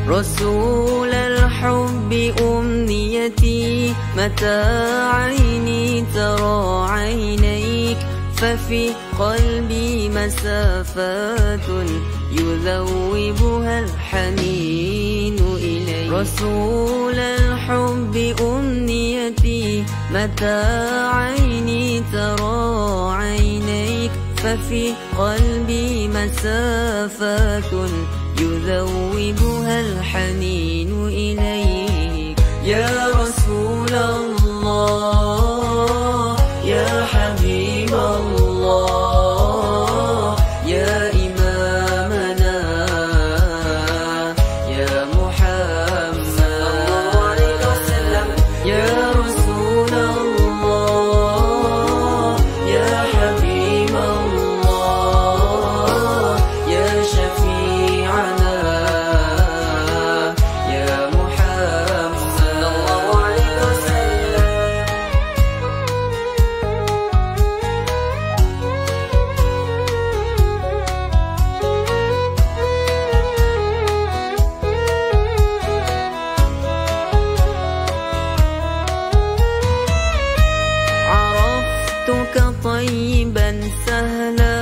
رسول الحب أمنيتي متى عيني ترى عينيك ففي قلبي مسافات يذوبها الحنين إليك. رسول الحب أمنيتي متى عيني ترى عينيك ففي قلبي مسافات يذوبها الحنين إليك. يا رسول الله يا حبيب الله يا إمامنا يا محمد يا رسول الله يا حبيب الله يا شفيعنا يا محمد صلى الله عليه وسلم. عرفتك طيبا سهلا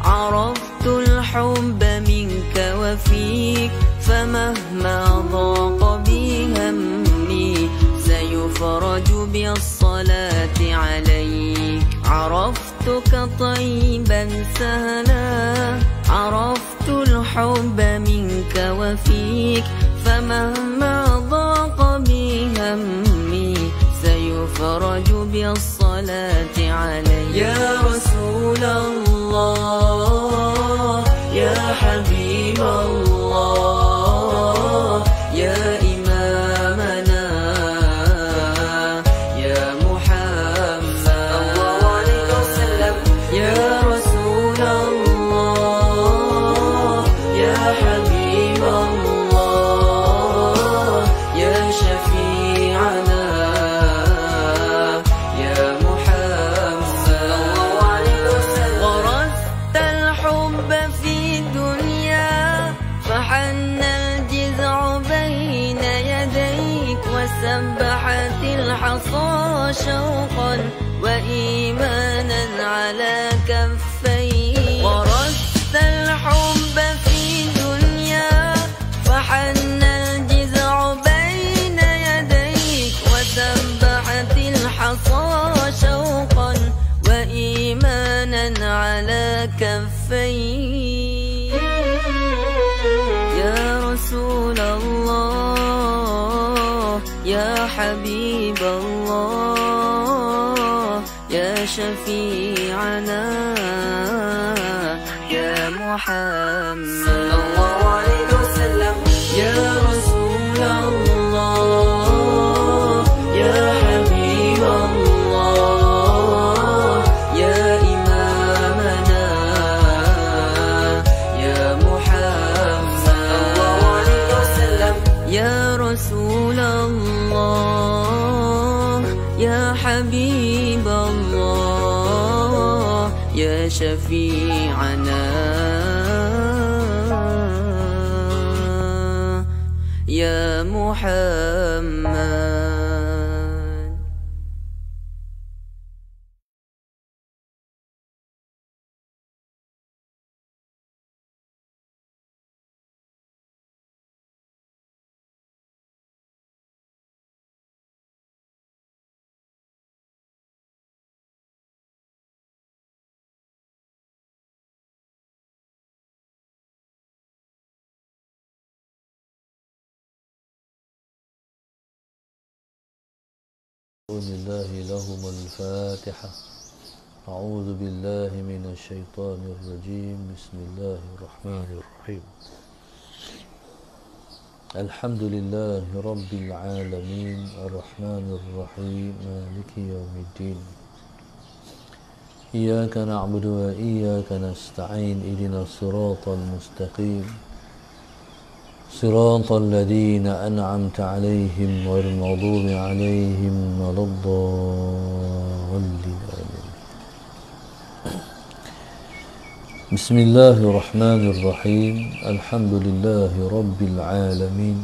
عرفت الحب منك وفيك فمهما ضاق بي همي سيفرج بالصلاة عليك. عرفتك طيبا سهلا عرفت الحب منك وفيك فمهما ضاق بي همي سيفرج بالصلاة عليك. يا رسول الله يا حبيب الله يا إمامنا يا محمد يا رسول الله يا حبيب الله يا شفيعنا يا محمد. غرست الحب في دنيا فحن الجذع بين يديك وسبحت الحصى شوقا وإيمانا على كفيك. غرست الحب في دنيا فحن الجذع بين يديك وسبحت الحصى شوقا وإيمانا على كفيك. يا رسول الله يا حبيب الله يا شفيعنا يا محمد صلى الله عليه وسلم. يا رسول الله يا حبيب الله يا إمامنا يا محمد صلى الله عليه وسلم. يا رسول الله يا حبيب الله يا شفيعنا يا محمد. لله لهم الفاتحة. أعوذ بالله من الشيطان الرجيم. بسم الله الرحمن الرحيم. الحمد لله رب العالمين الرحمن الرحيم مالك يوم الدين. إياك نعبد وإياك نستعين اهدنا الصراط المستقيم صراط الذين أنعمت عليهم غير المغضوب عليهم ولا الضالين. Bismillahirrahmanirrahim. Alhamdulillahi Rabbil Alamin.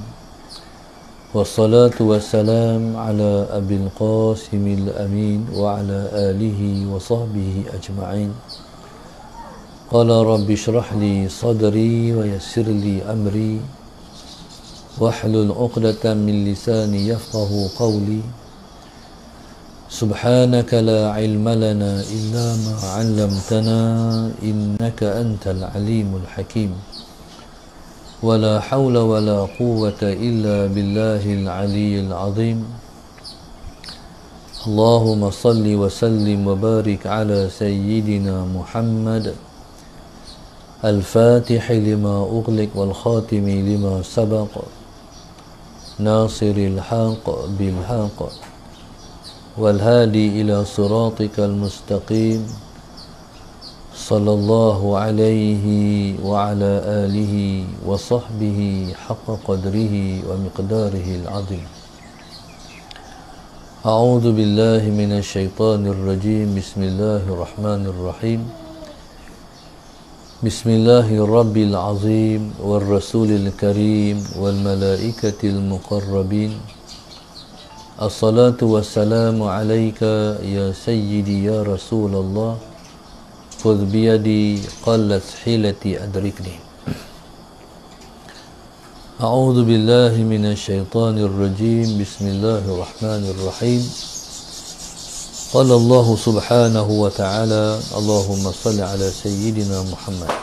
Wassalatu wassalam ala Abil Qasimil Amin wa ala alihi wa sahbihi ajma'in. Qala rabbi shrah li sadri wa yassir li amri wahlul 'uqdatam min lisani yafqahu qawli. Subhanaka la ilma lana illa ma 'allamtana innaka antal alimul hakim. Wala hawla wala quwwata illa billahil aliyyil azim. Allahumma salli wa sallim wa barik ala sayyidina Muhammad al-Fatih lima ughliq wal khatimi lima sabaq nasiril haqq bil haqq والهادي إلى صراطك المستقيم صلى الله عليه وعلى آله وصحبه حق قدره ومقداره العظيم. أعوذ بالله من الشيطان الرجيم. بسم الله الرحمن الرحيم. بسم الله الرب العظيم والرسول الكريم والملائكة المقربين. Assalatu wassalamu alayka ya sayyidi ya Rasulullah. Khudh biyadi qallat hilati adrikni. A'udzu billahi minasy syaithanir rajim. Bismillahirrahmanirrahim. Qala Allah subhanahu wa ta'ala, Allahumma salli ala sayyidina Muhammad.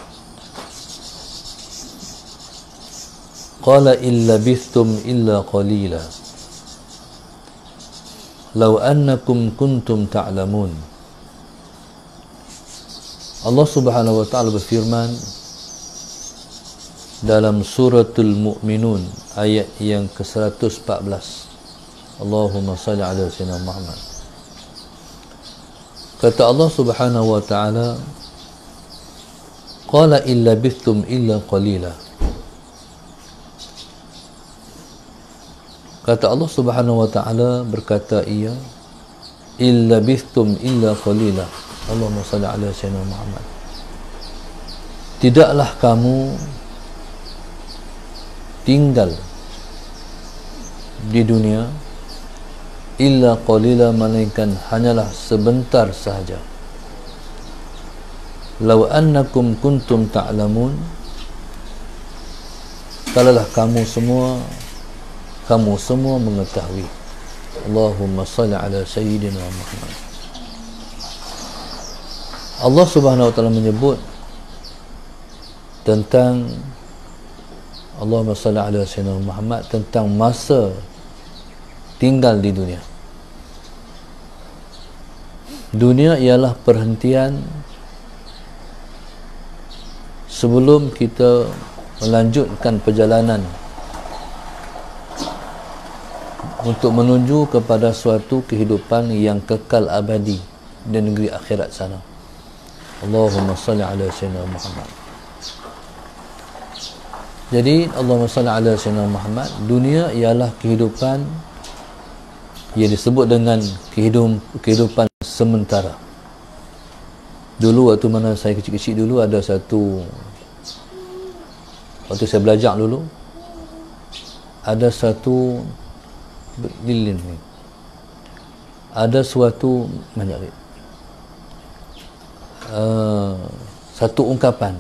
Qala illa bithtum illa qalila. Lau annakum kuntum ta'lamun. Allah Subhanahu wa taala berfirman dalam suratul Mu'minun ayat yang ke-114. Allahumma salli ala sayyidina Muhammad. Kata Allah Subhanahu wa taala, qala illa bithtum illa qalila. Kata Allah Subhanahu wa taala, berkata ia, illa bithtum illa qalila. Allahumma salli ala sayyidina Muhammad. Tidaklah kamu tinggal di dunia illa qalila, melainkan hanyalah sebentar sahaja. Law annakum kuntum ta'lamun, kalaulah kamu semua mengetahui. Allahumma salli ala sayyidina Muhammad. Allah Subhanahu wa taala menyebut tentang Allahumma salli ala sayyidina Muhammad, tentang masa tinggal di dunia. Dunia ialah perhentian sebelum kita melanjutkan perjalanan untuk menuju kepada suatu kehidupan yang kekal abadi di negeri akhirat sana. Allahumma salli ala sayyidina Muhammad. Jadi Allahumma salli ala sayyidina Muhammad, dunia ialah kehidupan yang disebut dengan kehidupan sementara. Dulu waktu mana saya kecil-kecil dulu, ada satu, waktu saya belajar dulu, ada satu lilin ni, ada suatu satu ungkapan,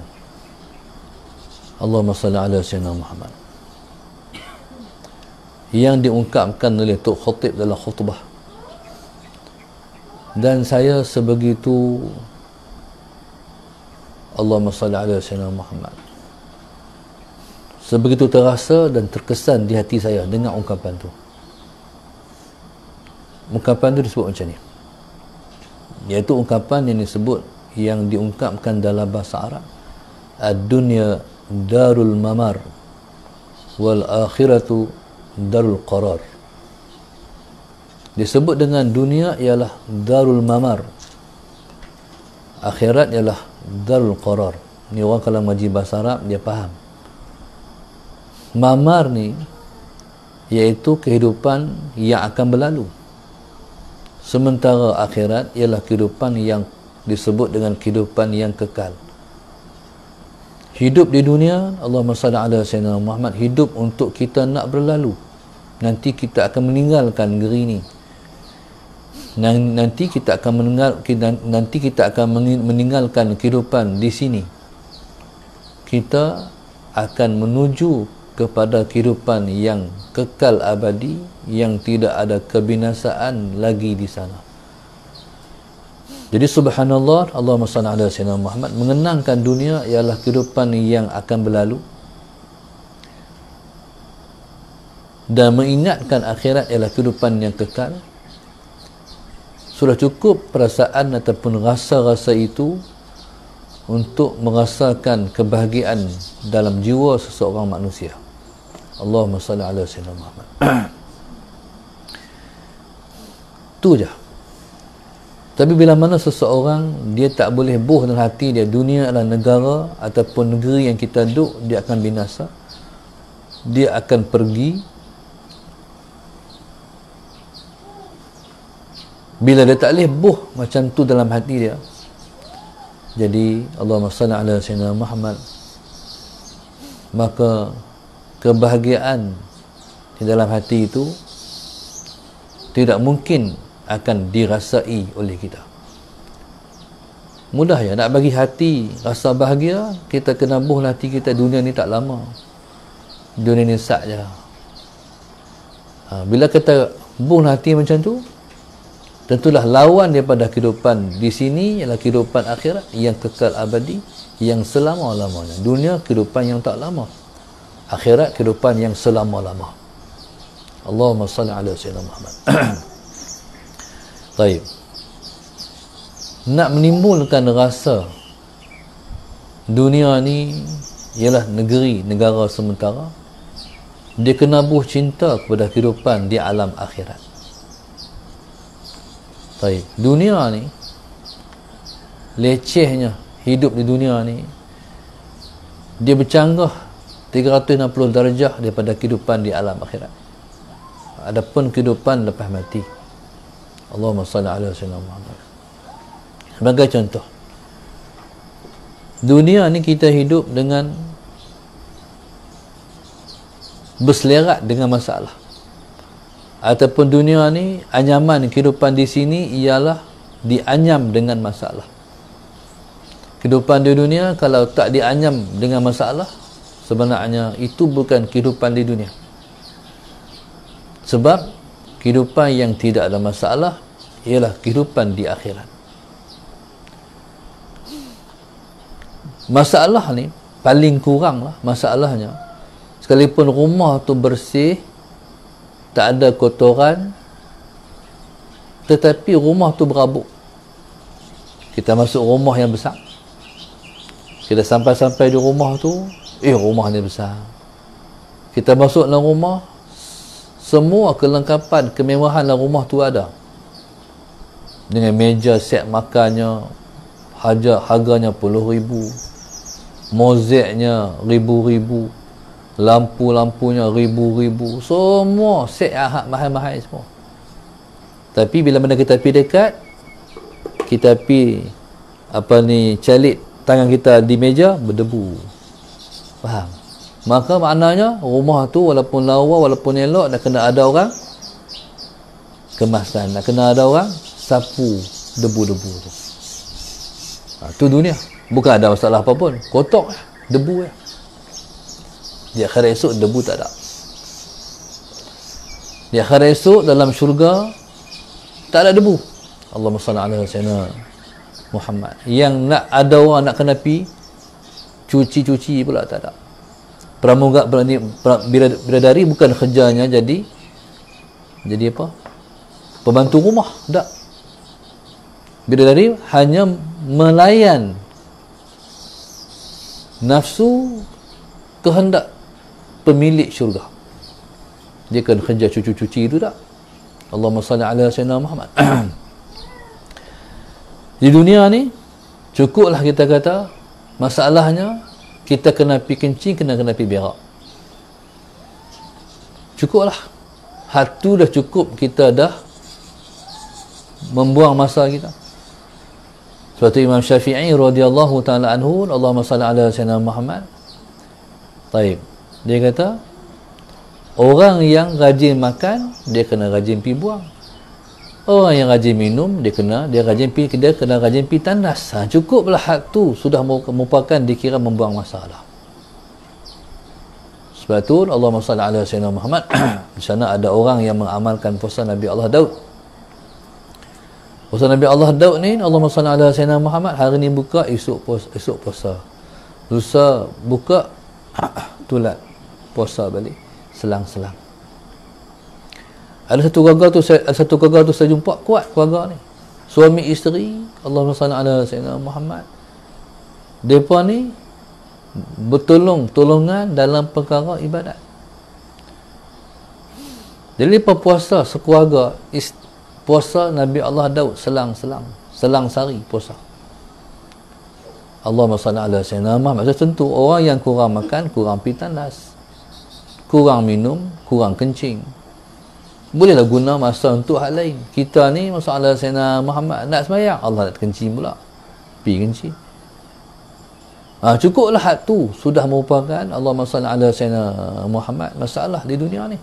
Allahumma salli ala sayyidina Muhammad, yang diungkapkan oleh Tok Khatib dalam khutbah, dan saya sebegitu Allahumma salli ala sayyidina Muhammad, sebegitu terasa dan terkesan di hati saya dengan ungkapan tu. Ungkapan itu disebut macam ni, iaitu ungkapan yang disebut, yang diungkapkan dalam bahasa Arab, ad-dunya darul mamar wal akhiratu darul qarar. Disebut dengan dunia ialah darul mamar, akhirat ialah darul qarar. Ni orang kalau ngaji bahasa Arab dia faham. Mamar ni iaitu kehidupan yang akan berlalu, sementara akhirat ialah kehidupan yang disebut dengan kehidupan yang kekal. Hidup di dunia, Allahumma salli ala sayyidina Muhammad, hidup untuk kita nak berlalu. Nanti kita akan meninggalkan negeri ini. Nanti kita akan meninggalkan kehidupan di sini. Kita akan menuju kepada kehidupan yang kekal abadi, yang tidak ada kebinasaan lagi di sana. Jadi subhanallah, Allahumma salli ala sayyidina Muhammad, mengenangkan dunia ialah kehidupan yang akan berlalu, dan mengingatkan akhirat ialah kehidupan yang kekal. Sudah cukup perasaan ataupun rasa-rasa itu untuk merasakan kebahagiaan dalam jiwa seseorang manusia. Allahumma salli ala sayyidina Muhammad. Tu je. Tapi bila mana seseorang dia tak boleh buh dalam hati dia dunia adalah negara ataupun negeri yang kita duduk, dia akan binasa, dia akan pergi. Bila dia tak boleh buh macam tu dalam hati dia, jadi Allahumma salli ala sayyidina Muhammad, maka kebahagiaan di dalam hati itu tidak mungkin akan dirasai oleh kita. Mudah ya nak bagi hati rasa bahagia, kita kena buh hati kita dunia ni tak lama, dunia ni sat je. Bila kita buh hati macam tu, tentulah lawan daripada kehidupan di sini ialah kehidupan akhirat yang kekal abadi, yang selama-lamanya. Dunia kehidupan yang tak lama, akhirat kehidupan yang selama-lama. Allahumma salli ala sayyidina Muhammad. Baik. Nak menimbulkan rasa dunia ni ialah negara sementara, dia kena buh cinta kepada kehidupan di alam akhirat. Baik. Dunia ni, lecehnya hidup di dunia ni, dia bercanggah 360 darjah daripada kehidupan di alam akhirat. Adapun kehidupan lepas mati. Allahumma salli ala sayyidina Muhammad. Sebagai contoh, dunia ni kita hidup dengan berselerak dengan masalah. Ataupun dunia ni, anyaman kehidupan di sini ialah dianyam dengan masalah. Kehidupan di dunia kalau tak dianyam dengan masalah, sebenarnya itu bukan kehidupan di dunia. Sebab kehidupan yang tidak ada masalah ialah kehidupan di akhirat. Masalah ni paling kurang lah masalahnya, sekalipun rumah tu bersih, tak ada kotoran, tetapi rumah tu berabuk. Kita masuk rumah yang besar, kita sampai-sampai di rumah tu, rumah ni besar. Kita masuk dalam rumah, semua kelengkapan, kemewahan dalam rumah tu ada. Dengan meja set makannya, harganya puluh ribu, mozaiknya ribu-ribu, lampu-lampunya ribu-ribu, semua set mahal-mahal semua. Tapi bila mana kita pergi dekat, kita pergi calit tangan kita di meja, berdebu. Faham? Maka maknanya rumah tu walaupun lawa, walaupun elok, dah kena ada orang kemaskan, dah kena ada orang sapu debu-debu tu. Tu dunia. Bukan ada masalah apa pun, kotor debu. Di akhirat esok debu tak ada. Di akhirat esok dalam syurga tak ada debu. Allahumma salli ala sayyidina Muhammad. Yang nak ada orang nak kena pi cuci pula tak ada. Pramugari bidadari bukan kerjanya jadi apa? Pembantu rumah, tak. Bidadari hanya melayan nafsu kehendak pemilik syurga. Dia kan kerja cuci itu tak. Allahumma salli ala sayyidina Muhammad. Di dunia ni cukuplah kita kata masalahnya kita kena pergi kencing, kena pergi berak. Cukuplah. Hatu dah cukup, kita dah membuang masa kita. Sebab tu Imam Syafi'i radhiyallahu ta'ala anhu, Allahumma salli ala sayyidina Muhammad. Taib. Dia kata, orang yang rajin makan, dia kena rajin pi buang. Orang yang rajin minum, dia kena rajin pi tandas. Cukuplah hak tu sudah merupakan dikira membuang masalah. Sebab tu Allahumma salli ala sayyidina Muhammad. Di sana ada orang yang mengamalkan puasa Nabi Allah Daud. Puasa Nabi Allah Daud ni, Allahumma salli ala sayyidina Muhammad, hari ni buka, esok puasa. Lusa buka, tulat puasa balik, selang-selang. Ada satu keluarga tu saya jumpa kuat keluarga ni. Suami isteri, Allahumma salli ala sayyidina Muhammad. Depa ni bertolongan dalam perkara ibadat. Jadi puasa sekeluarga, puasa Nabi Allah Daud selang sari puasa. Allahumma salli ala sayyidina Muhammad. Tentu orang yang kurang makan, kurang pi tandas, kurang minum, kurang kencing, bolehlah guna masa untuk hal lain. Kita ni masalah sayyidina Muhammad nak sembahyang, Allah nak kencing pula, pi kencing. Cukuplah hak tu sudah merupakan Allahumma salli ala sayyidina Muhammad masalah di dunia ni.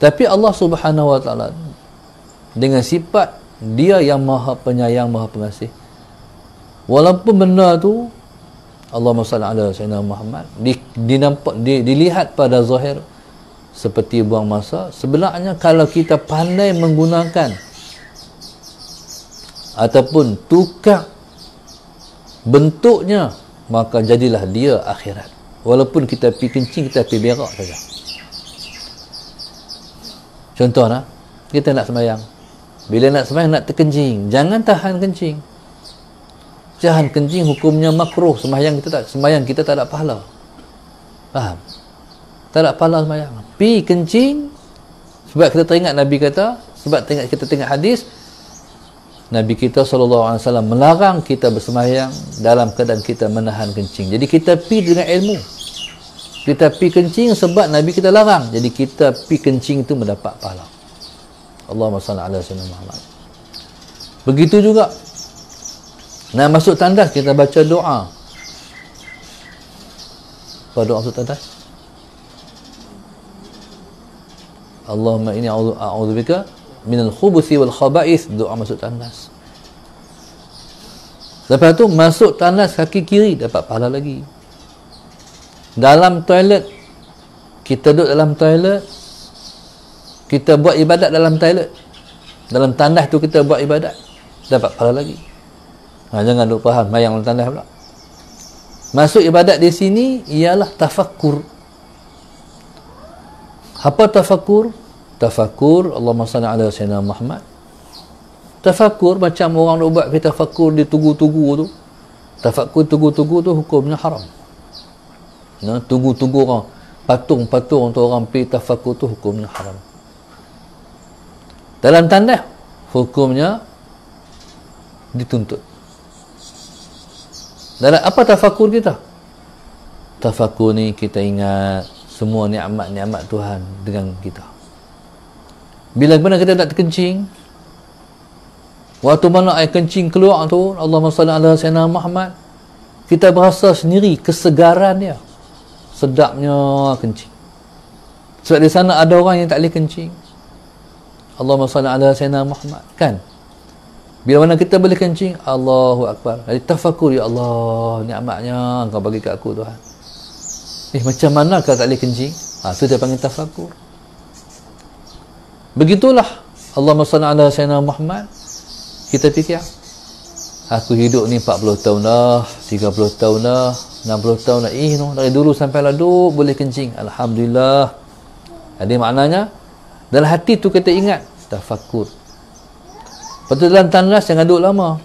Tapi Allah Subhanahu wa taala dengan sifat dia yang maha penyayang, maha pengasih, walaupun benda tu Allahumma salli ala sayyidina Muhammad dilihat pada zahir seperti buang masa, sebenarnya kalau kita pandai menggunakan ataupun tukar bentuknya, maka jadilah dia akhirat. Walaupun kita pi kencing, kita pi berak saja. Contohnya, kita nak sembahyang. Bila nak sembahyang, nak terkencing, jangan tahan kencing. Tahan kencing hukumnya makruh. Sembahyang kita tak ada pahala. Faham? Tak ada pahala sembahyang. Pi kencing, sebab kita teringat Nabi kata, sebab kita tengok hadis Nabi kita SAW melarang kita bersembahyang dalam keadaan kita menahan kencing. Jadi kita pi dengan ilmu. Kita pi kencing sebab Nabi kita larang. Jadi kita pi kencing itu mendapat pahala. Allahumma salli ala sayyidina Muhammad. Begitu juga nak masuk tandas, kita baca doa. Apa doa masuk tandas? Allahumma inni a'udzubika minal khubuthi wal khaba'ith. Doa masuk tandas. Lepas tu masuk tandas kaki kiri, dapat pahala lagi. Dalam toilet, kita duduk dalam toilet, kita buat ibadat dalam toilet, dalam tandas tu kita buat ibadat, dapat pahala lagi. Jangan duk faham mayang dalam tandas pula. Masuk ibadat di sini ialah tafakkur. Apa tafakkur? Tafakkur, Allahumma salli ala sayyidina Muhammad. Tafakkur macam orang nak buat kita tafakkur di tugu-tugu tu. Tafakkur tugu-tugu tu hukumnya haram. Tugu-tugu orang, patung-patung untuk orang pergi tafakkur tu hukumnya haram. Dalam tandas hukumnya dituntut. Dalam apa tafakkur kita? Tafakkur ni kita ingat semua nikmat-nikmat Tuhan dengan kita. Bila mana kita nak terkencing, waktu mana air kencing keluar tu, Allahumma salli ala sayyidina Muhammad, kita berasa sendiri kesegaran dia, sedapnya kencing. Sebab di sana ada orang yang tak boleh kencing. Allahumma salli ala sayyidina Muhammad, kan? Bila mana kita boleh kencing, Allahu Akbar. Jadi tafakkur, ya Allah, nikmatnya Engkau bagi kat aku Tuhan. Macam mana kau tak boleh kencing? Tu dia panggil tafakkur. Begitulah Allahumma salli ala sayyidina Muhammad. Kita fikir, aku hidup ni 40 tahun dah, 30 tahun dah, 60 tahun dah, dari dulu sampai lalu boleh kencing, alhamdulillah. Jadi maknanya dalam hati tu kita ingat tafakkur. Lepas tu dalam tandas jangan duduk lama.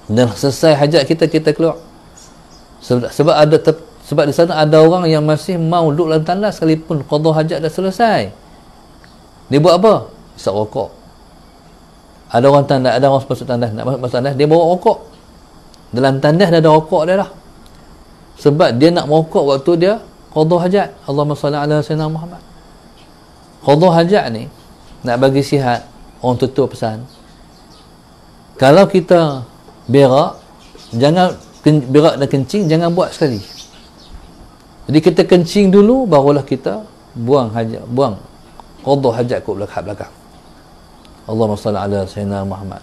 Dan selesai hajat kita keluar. Sebab di sana ada orang yang masih mau duduk dalam tandas sekalipun qada hajat dah selesai. Dia buat apa? Isap rokok. Ada orang masuk tandas, nak masuk tandas, dia bawa rokok. Dalam tandas dah ada rokok dia dah. Sebab dia nak merokok waktu dia qada hajat. Allahumma salli ala sayyidina Muhammad. Qada hajat ni nak bagi sihat, orang tutup pesan, Kalau kita berak, jangan berak dan kencing jangan buat sekali. Jadi kita kencing dulu, barulah kita buang hajat, buang qada hajat kat belakang. Allahumma salli ala sayyidina Muhammad.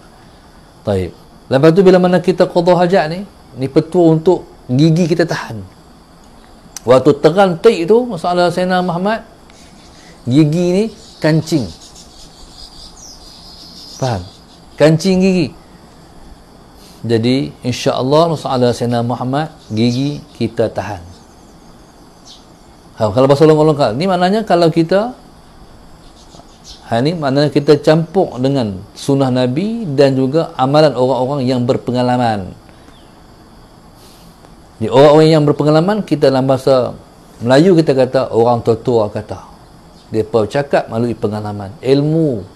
Taib. Lepas tu bila mana kita qada hajat ni petua untuk gigi kita tahan. Waktu terang tik tu, masalah sayyidina Muhammad, gigi ni kancing. Faham? Kancing gigi. Jadi insya-Allah masalah sayyidina Muhammad, gigi kita tahan. Kalau bahasa longkang-longkang ni maknanya kalau kita ni maknanya kita campur dengan sunnah Nabi dan juga amalan orang-orang yang berpengalaman. Di orang-orang yang berpengalaman, kita dalam bahasa Melayu kita kata orang tua-tua kata. Depa cakap melalui pengalaman. Ilmu,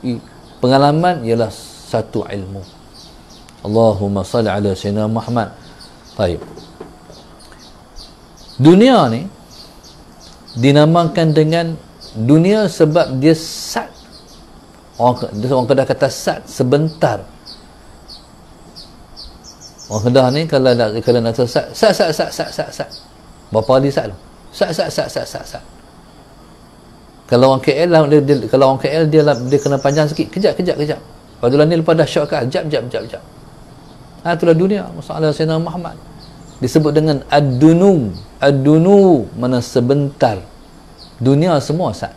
pengalaman ialah satu ilmu. Allahumma salli ala sayyidina Muhammad. Baik. Dunia ni dinamakan dengan dunia sebab dia sat. Orang Kedah kata sat, sebentar. Orang Kedah ni kalau nak sat. Berapa kali sat tu? Sat. Kalau orang KL kalau orang KL dia kena panjang sikit, kejap. Lepas tu ni lepas dah shortcut, jap. Itulah dunia. Masalah Sayyidina Muhammad disebut dengan ad-dunu. Ad-dunu mana sebentar. Dunia semua sat.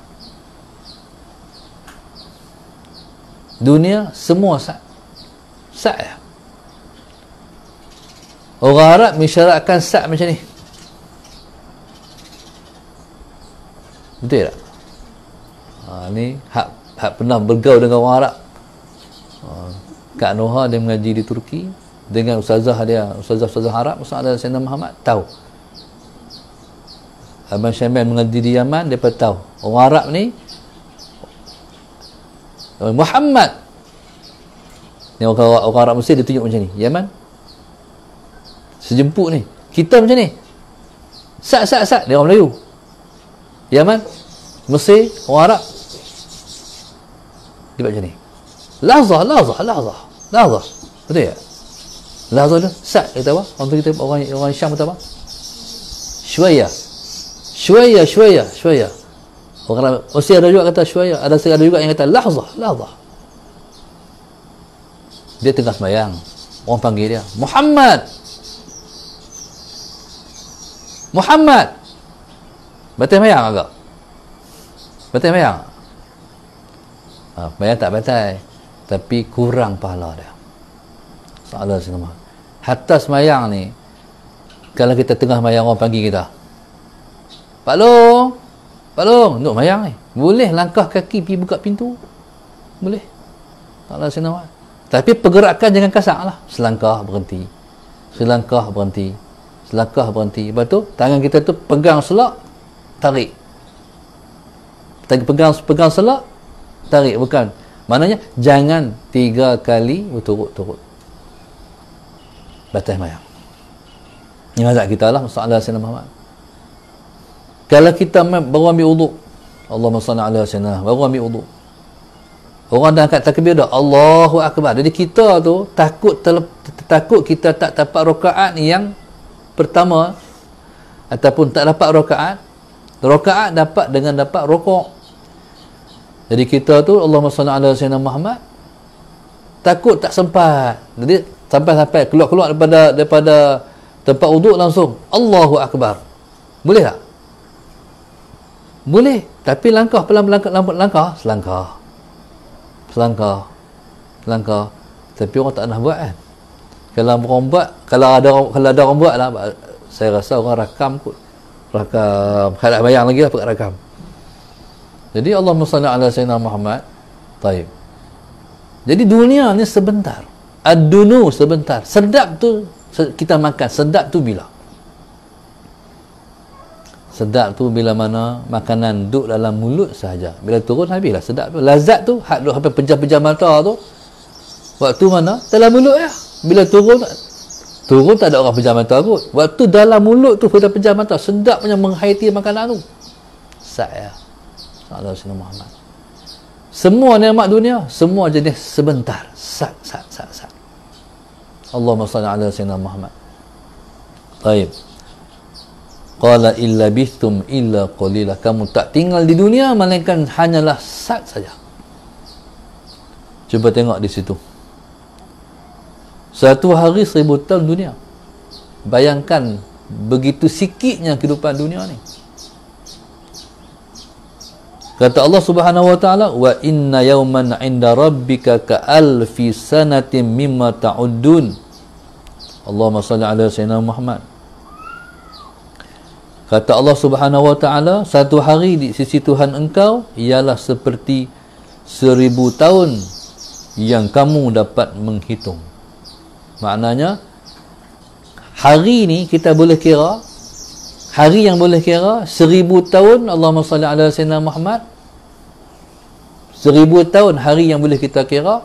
Dunia semua sat. Sat ya. Orang Arab mensyaratkan sat macam ni. Betul tak? Ni hak pernah bergaul dengan orang Arab. Kak Noha dia mengaji di Turki dengan ustazah Arab, ustazah Sayyidina Muhammad tahu. Abang Syamil mengaji di Yaman, dia tahu orang Arab ni Muhammad ni orang Arab Mesir dia tunjuk macam ni. Yaman sejemput ni, kita macam ni sat dia orang Melayu. Yaman, Mesir, orang Arab dia macam ni. Lahzah. Betul tak? Lahzah tu sat kata apa? Orang Syam kata apa? Syuaya. Orang Mesir ada juga kata syuaya, ada juga yang kata lahzah. Dia tengah sembahyang, orang panggil dia Muhammad. Batal sembahyang agak? Batal sembahyang? Sembahyang tak batal, tapi kurang pahala dia. Salah semua. Hatta sembahyang ni, kalau kita tengah sembahyang orang panggil kita, Pak Long, nak sembahyang ni, boleh langkah kaki pergi buka pintu, boleh. Salah semua. Tapi pergerakan jangan kasar lah. Selangkah berhenti. Lepas tu tangan kita tu pegang selak, tarik. Pegang selak, tarik. Bukan. Maknanya jangan 3 kali berturut-turut. Batal sembahyang. Ini mazhab kita lah, masalah Sayyidina Muhammad. Kalau kita baru ambil wuduk, Allahumma salli ala sayyidina, baru ambil wuduk, orang dah angkat takbir dah, Allahu Akbar. Jadi kita tu takut kita tak dapat rakaat yang pertama, ataupun tak dapat rakaat dapat dengan dapat rukuk. Jadi kita tu Allahumma salli ala sayyidina Muhammad, takut tak sempat. Jadi sampai keluar daripada tempat wuduk langsung Allahu Akbar. Boleh tak? Boleh, tapi langkah selangkah. Tapi orang tak nak buat kan. Kalau ada orang buat lah, saya rasa orang rakam kalau bayang lagi lah pakai rakam. Jadi Allahumma salli ala sayyidina Muhammad. Taib. Jadi dunia ni sebentar. Ad-dunu sebentar. Sedap tu kita makan. Sedap tu bila? Sedap tu bila mana makanan duduk dalam mulut sahaja. Bila turun habislah sedap tu. Lazat tu hak duduk sampai pejam-pejam mata tu. Waktu mana? Dalam mulut ya. Bila turun tak ada orang pejam mata kot. Waktu dalam mulut tu sudah pejam mata. Sedap punya menghayati makanan tu. Sat ya. Allah Sayyidina Muhammad. Semua nikmat dunia, semua jenis sebentar. Sat. Allahumma salli ala sayyidina Muhammad. Baik. Qala illa bithum illa qalila. Kamu tak tinggal di dunia melainkan hanyalah sat saja. Cuba tengok di situ. 1 hari 1000 tahun dunia. Bayangkan begitu sikitnya kehidupan dunia ni. Kata Allah Subhanahu wa taala, wa inna yawman 'inda rabbika ka alfi sanatin mimma ta'uddun. Allahumma salli ala sayyidina Muhammad. Kata Allah Subhanahu wa taala, satu hari di sisi Tuhan engkau ialah seperti 1000 tahun yang kamu dapat menghitung. Maknanya hari ni kita boleh kira, hari yang boleh kira 1000 tahun. Allahumma salli ala sayyidina Muhammad. 1000 tahun hari yang boleh kita kira,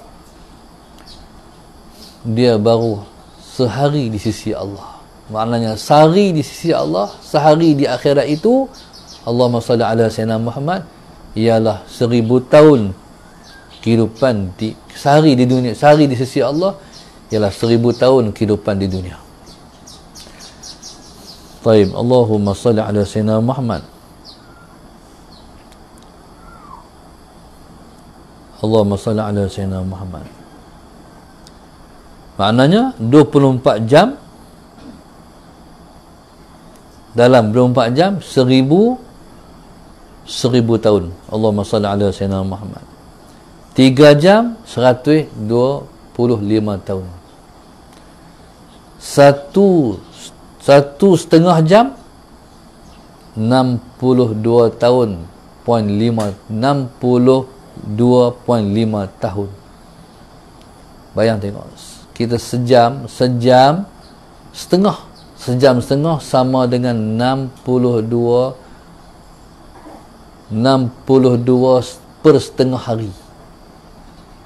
dia baru sehari di sisi Allah. Maknanya sehari di sisi Allah, sehari di akhirat itu, Allahumma salli ala sayyidina Muhammad, ialah 1000 tahun kehidupan di sehari di dunia. Sehari di sisi Allah ialah 1000 tahun kehidupan di dunia. Baik, Allahumma salli ala sayyidina Muhammad. Allahumma salli ala sayyidina Muhammad. Maknanya 24 jam, dalam 24 jam 1000 tahun. Allahumma salli ala sayyidina Muhammad. 3 jam 125 tahun. Satu setengah jam 62 tahun 62.5 tahun. Bayang tengok, kita sejam setengah sama dengan 62 per setengah hari.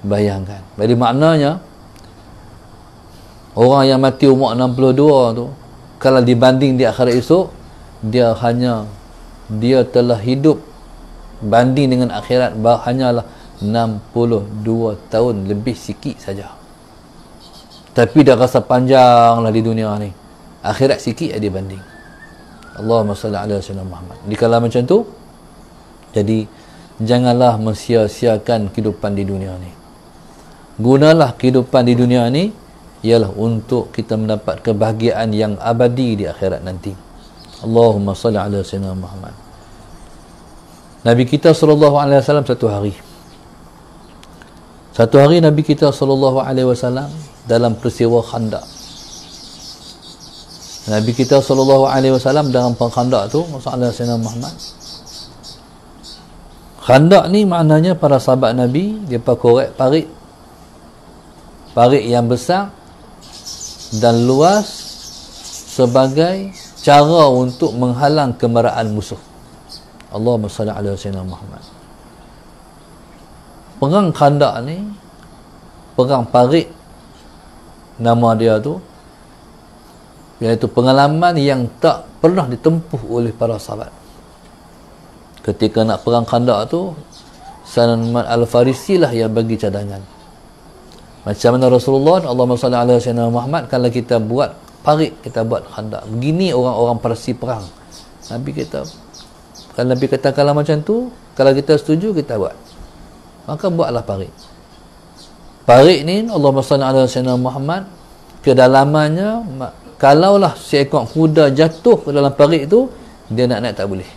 Bayangkan. Jadi maknanya orang yang mati umur 62 tu, kalau dibanding di akhirat esok, dia telah hidup banding dengan akhirat hanyalah 62 tahun lebih sikit saja. Tapi dah rasa panjang lah di dunia ni. Akhirat sikit dia banding. Allahumma salli ala sayyidina Muhammad. Dikala macam tu, jadi janganlah mensia-siakan kehidupan di dunia ni. Gunalah kehidupan di dunia ni ialah untuk kita mendapat kebahagiaan yang abadi di akhirat nanti. Allahumma salli ala sayyidina Muhammad. Nabi kita sallallahu alaihi wasallam satu hari Nabi kita sallallahu alaihi wasallam dalam peristiwa Khandaq. Nabi kita sallallahu alaihi wasallam dalam perang Khandaq tu, masalah Sayyidina Muhammad. Khandaq ni maknanya para sahabat Nabi depa korek parit yang besar dan luas sebagai cara untuk menghalang kemarahan musuh. Allahumma salli ala sayyidina Muhammad. Perang Khandaq ni, perang parit nama dia tu, iaitu pengalaman yang tak pernah ditempuh oleh para sahabat. Ketika nak perang Khandaq tu, Salman Al-Farisi lah yang bagi cadangan. Macam mana Rasulullah, Allahumma salli ala sayyidina Muhammad, kalau kita buat parit, kita buat Khandaq, begini orang-orang Parsi perang. Nabi kata, kalau Nabi kata kalau macam tu, kalau kita setuju, kita buat. Maka buatlah parit. Parit ni, Allahumma salli ala sayyidina Muhammad, kedalamannya, kalaulah seekor kuda jatuh ke dalam parit tu, dia nak naik tak boleh.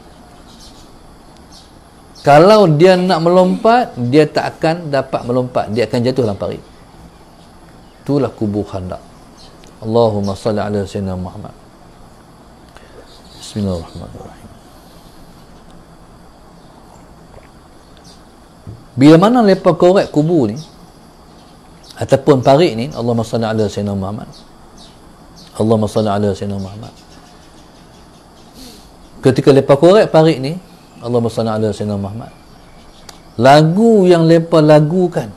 Kalau dia nak melompat, dia tak akan dapat melompat, dia akan jatuh dalam parit. Itulah kubur Khandaq. Allahumma salli ala sayyidina Muhammad. Bismillahirrahmanirrahim. Bila mana lepas korek kubur ni ataupun parit ni, Allahumma salli ala sayyidina Muhammad, Allahumma salli ala sayyidina Muhammad, ketika lepas korek parit ni, Allahumma salli ala sayyidina Muhammad, lagu yang lepas lagukan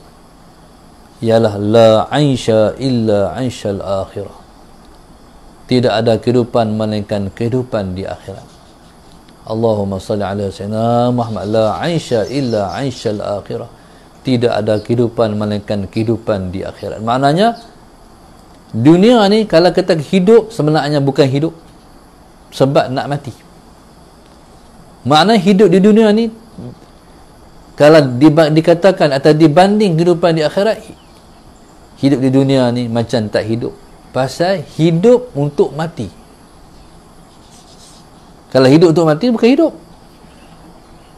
ialah la aisha illa aishal akhirah. Tidak ada kehidupan melainkan kehidupan di akhirat. Allahumma salli ala sayyidina Muhammad, la aisha illa aishal akhirah. Tidak ada kehidupan melainkan kehidupan di akhirat. Maknanya Dunia ni kalau kita hidup, sebenarnya bukan hidup sebab nak mati. Makna hidup di dunia ni, kalau dikatakan atau dibanding kehidupan di akhirat, hidup di dunia ni macam tak hidup. Pasal hidup untuk mati. Kalau hidup untuk mati, bukan hidup.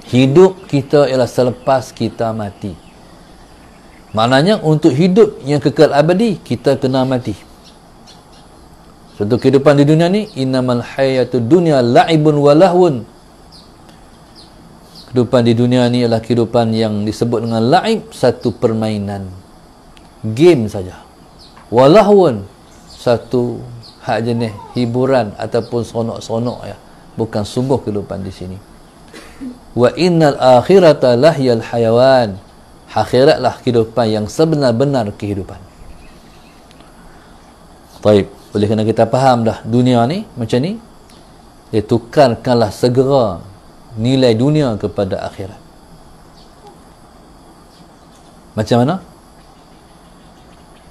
Hidup kita ialah selepas kita mati. Maknanya untuk hidup yang kekal abadi, kita kena mati. Suatu kehidupan di dunia ni, innamal hayatud dunya la'ibun wa lahwun. Kehidupan di dunia ni adalah kehidupan yang disebut dengan la'ib, satu permainan, game saja. Wa lahwun, satu hak jenis hiburan ataupun seronok-seronok ya. Bukan sungguh kehidupan di sini. Wa innal akhirata lahyal hayawan. Akhiratlah kehidupan yang sebenar-benar kehidupan. Taib. Oleh kerana kita faham dah dunia ni macam ni, dia tukarkanlah segera nilai dunia kepada akhirat. Macam mana?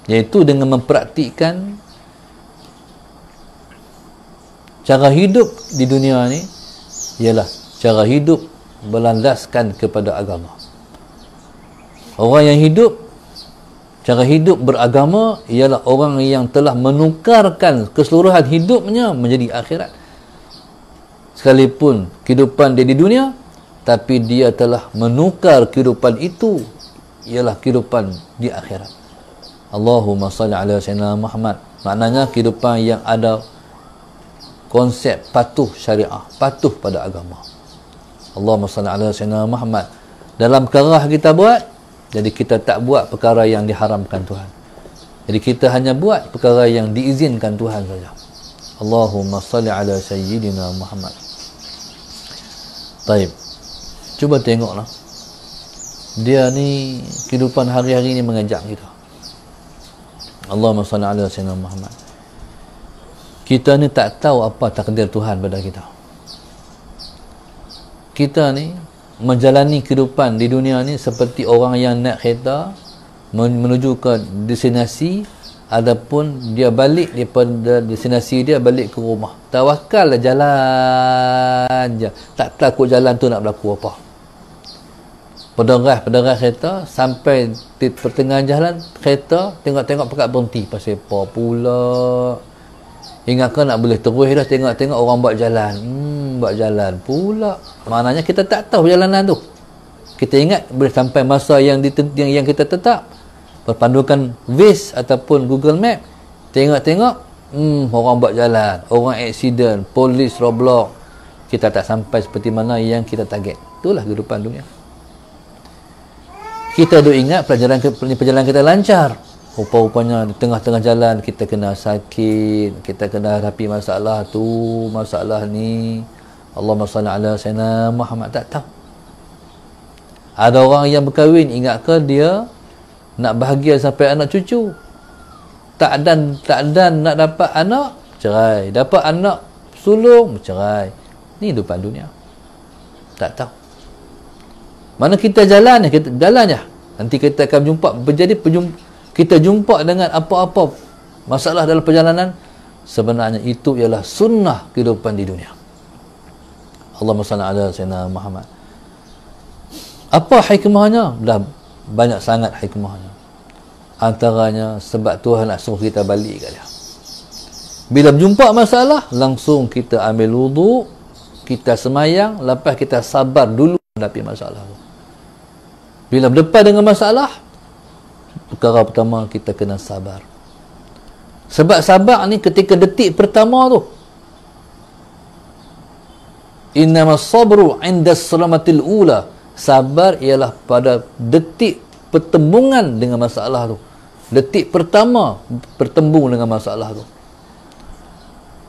Iaitu dengan mempraktikkan cara hidup di dunia ni ialah cara hidup berlandaskan kepada agama. Orang yang hidup, cara hidup beragama ialah orang yang telah menukarkan keseluruhan hidupnya menjadi akhirat. Sekalipun kehidupan dia di dunia, tapi dia telah menukar kehidupan itu ialah kehidupan di akhirat. Allahumma salli ala sayyidina Muhammad. Maknanya kehidupan yang ada konsep patuh syariah, patuh pada agama. Allahumma salli ala sayyidina Muhammad. Dalam perkara kita buat, jadi kita tak buat perkara yang diharamkan Tuhan. Jadi kita hanya buat perkara yang diizinkan Tuhan saja. Allahumma salli ala sayyidina Muhammad. Baik. Cuba tengoklah. Dia ni kehidupan hari-hari ni mengajak kita. Allahumma salli ala sayyidina Muhammad. Kita ni tak tahu apa takdir Tuhan pada kita. Kita ni menjalani kehidupan di dunia ni seperti orang yang naik kereta menuju ke destinasi, adapun dia balik daripada destinasi dia balik ke rumah. Tawakal lah, jalan je. Tak takut jalan tu nak berlaku apa. Penderas kereta sampai di pertengahan jalan kereta, tengok-tengok pekat berhenti. Pasal apa pula? Ingatkan nak boleh terus dah, tengok-tengok orang buat jalan. Buat jalan pula. Maknanya kita tak tahu perjalanan tu. Kita ingat boleh sampai masa yang kita tetap. Berpandukan Waze ataupun Google Map. Tengok-tengok, orang buat jalan, orang aksiden, polis roadblock. Kita tak sampai seperti mana yang kita target. Itulah kehidupan dunia. Kita duk ingat perjalanan kita lancar. Rupa-rupanya di tengah-tengah jalan kita kena sakit, kita kena hadapi masalah tu, masalah ni. Allahumma salli ala sayyidina Muhammad. Tak tahu. Ada orang yang berkahwin, ingat ke dia nak bahagia sampai anak cucu? Tak dan nak dapat anak, cerai. Dapat anak sulung, cerai. Ni kehidupan dunia. Tak tahu. Mana kita jalan je. Nanti kita akan kita jumpa dengan apa-apa masalah dalam perjalanan. Sebenarnya itu ialah sunnah kehidupan di dunia. Allahumma salli ala sayyidina Muhammad. Apa hikmahnya? Dah banyak sangat hikmahnya. Antaranya sebab Tuhan nak suruh kita balik kat dia. Bila berjumpa masalah, langsung kita ambil wudu, kita semayang, lepas kita sabar dulu menghadapi masalah tu. Bila berdepan dengan masalah, perkara pertama kita kena sabar. Sebab sabar ni ketika detik pertama tu. Innamas sabru 'inda as-salamatil ula. Sabar ialah pada detik pertembungan dengan masalah tu. Detik pertama bertembung dengan masalah tu.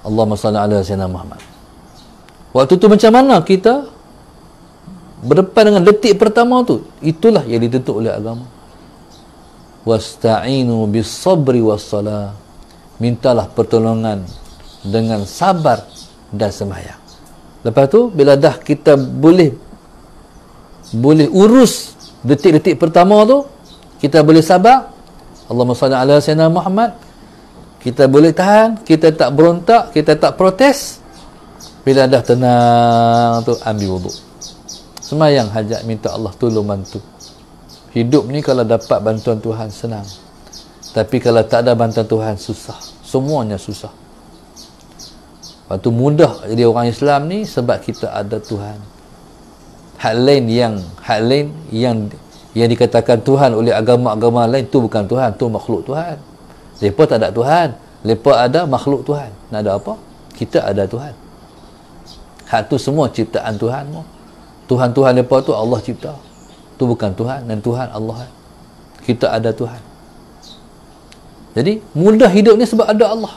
Allahumma salli ala sayyidina Muhammad. Waktu tu macam mana kita berdepan dengan detik pertama tu? Itulah yang ditentu oleh agama. Wasta'inu bis-sabri was-salah. Mintalah pertolongan dengan sabar dan sembahyang. Lepas tu bila dah kita boleh urus detik-detik pertama tu, kita boleh sabar. Allahumma salli ala sayyidina Muhammad. Kita boleh tahan, kita tak berontak, kita tak protes. Bila dah tenang tu, ambil wuduk. Semayang hajat, minta Allah tolong bantu. Hidup ni kalau dapat bantuan Tuhan senang, tapi kalau tak ada bantuan Tuhan susah. Semuanya susah. Lepas tu mudah jadi orang Islam ni sebab kita ada Tuhan. Hak lain yang dikatakan Tuhan oleh agama-agama lain, tu bukan Tuhan, tu makhluk Tuhan. Mereka tak ada Tuhan, mereka ada makhluk Tuhan. Nak ada apa? Kita ada Tuhan. Hak tu semua ciptaan Tuhan. Tuhan-Tuhan mereka tu Allah cipta. Tu bukan Tuhan, dan Tuhan Allah. Kita ada Tuhan. Jadi mudah hidup ni sebab ada Allah.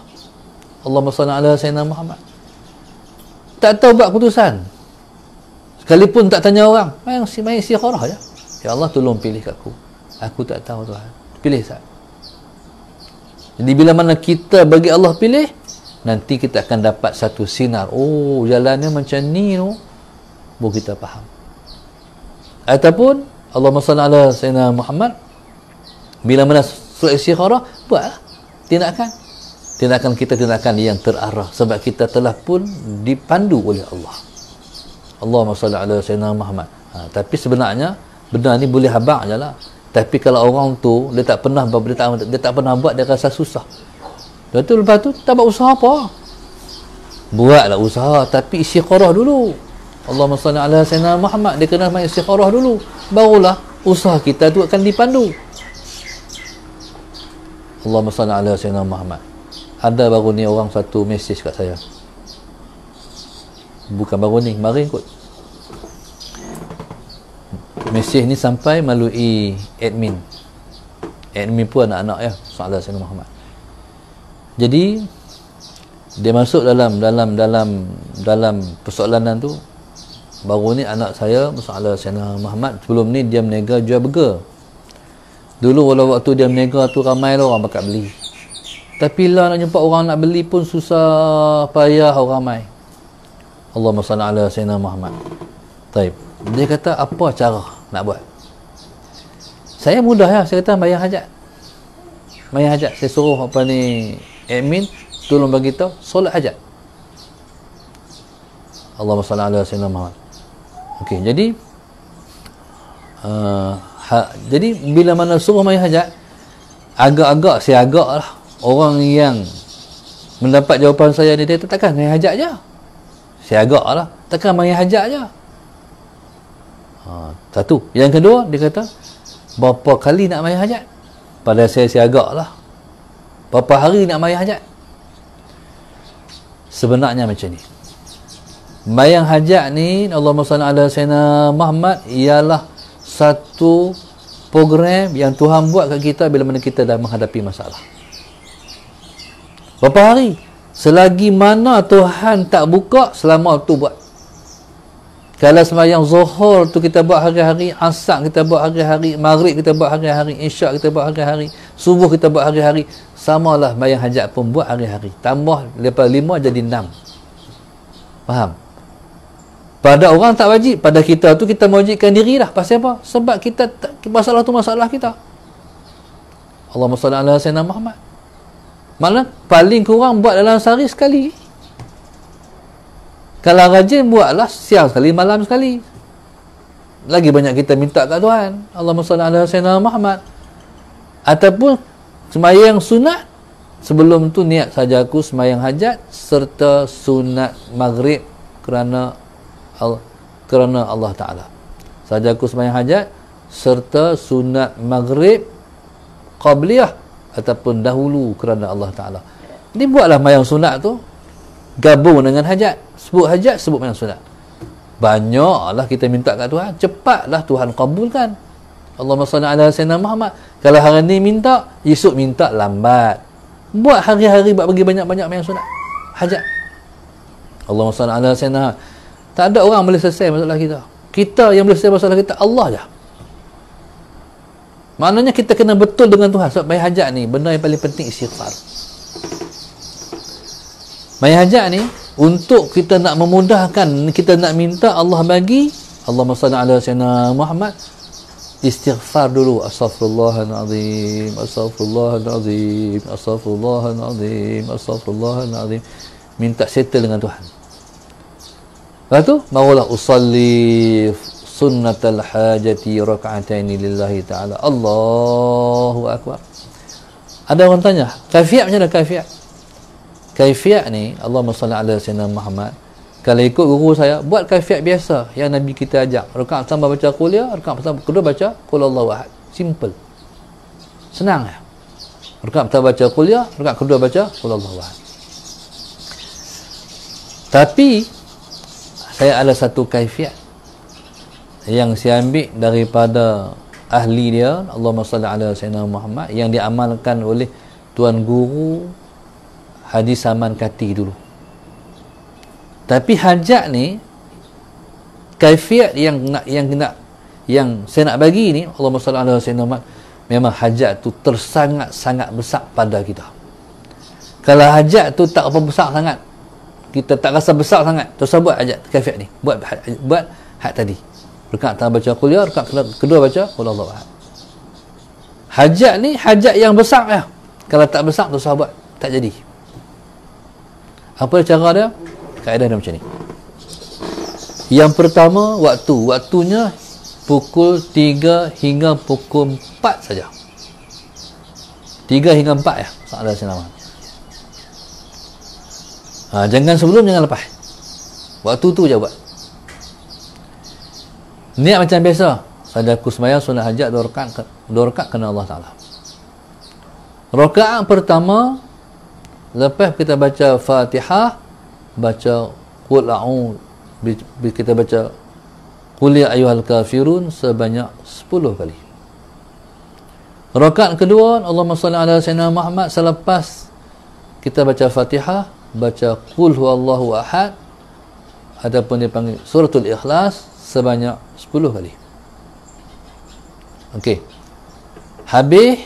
Allahumma salli ala sayyidina Muhammad. Tak tahu buat keputusan, sekalipun tak tanya orang, main istikharah je. Ya Allah tolong pilih kat aku tak tahu Tuhan, pilih Ustaz. Jadi bila mana kita bagi Allah pilih, nanti kita akan dapat satu sinar. Oh, jalannya macam ni tu, baru kita faham. Ataupun Allahumma salli ala sayyidina Muhammad, bila mana surah istikharah, buatlah tindakan kita, tindakan yang terarah, sebab kita telah pun dipandu oleh Allah. Allahumma salli ala sayyidina Muhammad. Tapi sebenarnya benda ni boleh habaq je lah. Tapi kalau orang tu dia tak pernah buat, dia rasa susah. Lepas tu tak buat usaha apa. Buatlah usaha, tapi istikharah dulu. Allahumma salli ala sayyidina Muhammad, dia kena main istikharah dulu, barulah usaha kita tu akan dipandu. Allahumma salli ala sayyidina Muhammad. Ada baru ni orang satu mesej kat saya, bukan baru ni, kemarin kot. Mesej ni sampai melalui admin pun anak-anak ya, sallallahu alaihi Muhammad. Jadi dia masuk dalam persoalan tu. Baru ni anak saya sallallahu alaihi Muhammad, sebelum ni dia berniaga jual burger. Dulu walau waktu dia berniaga tu ramai lah orang bakal beli, tapi lah nak jumpa orang nak beli pun susah payah, orang ramai. Allahumma salli ala sayyidina Muhammad. Taib. Dia kata apa cara nak buat? Saya mudah ya, saya kata bayar hajat. Saya suruh admin tolong bagi tahu solat hajat. Allahumma salli ala sayyidina Muhammad. Okey, jadi bila mana suruh bayar hajat, agak-agak saya agak lah orang yang mendapat jawapan saya ni, dia takkan bayar hajat je. Saya agak lah, takkan bayar hajat je. Satu. Yang kedua, dia kata berapa kali nak bayar hajat? Pada saya agak lah, berapa hari nak bayar hajat? Sebenarnya macam ni, bayang hajat ni, Allahumma salli ala sayyidina Muhammad, ialah satu program yang Tuhan buat kat kita bila mana kita dah menghadapi masalah. Berapa hari? Selagi mana Tuhan tak buka, selama tu buat. Kalau sembahyang Zuhur tu kita buat hari-hari, Asar kita buat hari-hari, Maghrib kita buat hari-hari, Isyak kita buat hari-hari, Subuh kita buat hari-hari, samalah bayang hajat pun buat hari-hari. Tambah lepas 5 jadi 6. Faham? Pada orang tak wajib, pada kita tu kita mewajibkan diri lah. Pasal apa? Sebab kita masalah tu masalah kita. Allahumma salli ala sayyidina Muhammad. Malah paling kurang buat dalam sehari sekali. Kalau rajin buatlah siang sekali, malam sekali. Lagi banyak kita minta kat Tuhan. Allahumma salli ala sayyidina Muhammad. Ataupun sembahyang sunat, sebelum tu niat saja aku sembahyang hajat serta sunat maghrib kerana Allah Ta'ala. Saja aku sembahyang hajat serta sunat maghrib qabliyah ataupun dahulu kerana Allah Ta'ala. Jadi buatlah sembahyang sunat tu gabung dengan hajat. Sebut hajat, sebut sembahyang sunat. Banyaklah kita minta kat Tuhan, cepatlah Tuhan kabulkan. Allahumma salli ala sayyidina Muhammad. Kalau hari ni minta, esok minta lambat. Buat hari-hari, buat bagi banyak-banyak sembahyang sunat hajat. Allahumma salli ala sayyidina Muhammad. Tak ada orang boleh selesai masalah kita. Kita yang boleh selesai masalah kita, Allah je. Maknanya kita kena betul dengan Tuhan. Sebab bayar hajat ni, benda yang paling penting istighfar. Bayar hajat ni, untuk kita nak memudahkan, kita nak minta Allah bagi, Allahumma salli ala sayyidina Muhammad, istighfar dulu, astaghfirullahalazim, astaghfirullahalazim, astaghfirullahalazim, astaghfirullahalazim, minta settle dengan Tuhan. Lepas tu barulah usalli sunnatal hajati raka'ataini lillahi ta'ala. Allahu akbar. Ada orang tanya, kaifiat macam mana kaifiat? Kaifiat ni, Allahumma salli ala sayyidina Muhammad. Kalau ikut guru saya, buat kaifiat biasa yang Nabi kita ajak. Rakaat pertama baca qul ya, rakaat kedua baca qul Allahu ahad. Simple. Senang ya. Rakaat pertama baca qul ya, rakaat kedua baca qul Allahu ahad. Tapi saya ada satu kaifiat yang saya ambil daripada ahli dia, Allahumma salli ala sayyidina Muhammad, yang diamalkan oleh tuan guru Haji Saman Kati dulu. Tapi hajat ni, kaifiat yang saya nak bagi ni, Allahumma salli ala sayyidina Muhammad, memang hajat tu tersangat-sangat besar pada kita. Kalau hajat tu tak apa besar sangat, kita tak rasa besar sangat, terus buat hajat kaifiat ni, buat had tadi. Rakaat pertama baca qul ya, rakaat kedua baca qul Allahu ahad. Hajat ni hajat yang besar ya. Kalau tak besar terus buat, tak jadi. Apa cara dia? Kaedah dia macam ni. Yang pertama, waktunya pukul 3 hingga pukul 4 saja. 3 hingga 4 ya, soalan senama. Jangan sebelum, jangan lepas. Waktu tu je buat. Niat macam biasa. Saja aku sembahyang sunat hajat 2 rakaat kerana Allah Ta'ala. Rakaat pertama, lepas kita baca Fatihah, baca qul a'udzu, kita baca qul ya ayyuhal kafirun sebanyak 10 kali. Rakaat kedua, Allahumma salli ala sayyidina Muhammad, selepas kita baca Fatihah, baca qul huwallahu ahad ataupun dipanggil suratul ikhlas sebanyak 10 kali. Okey. Habis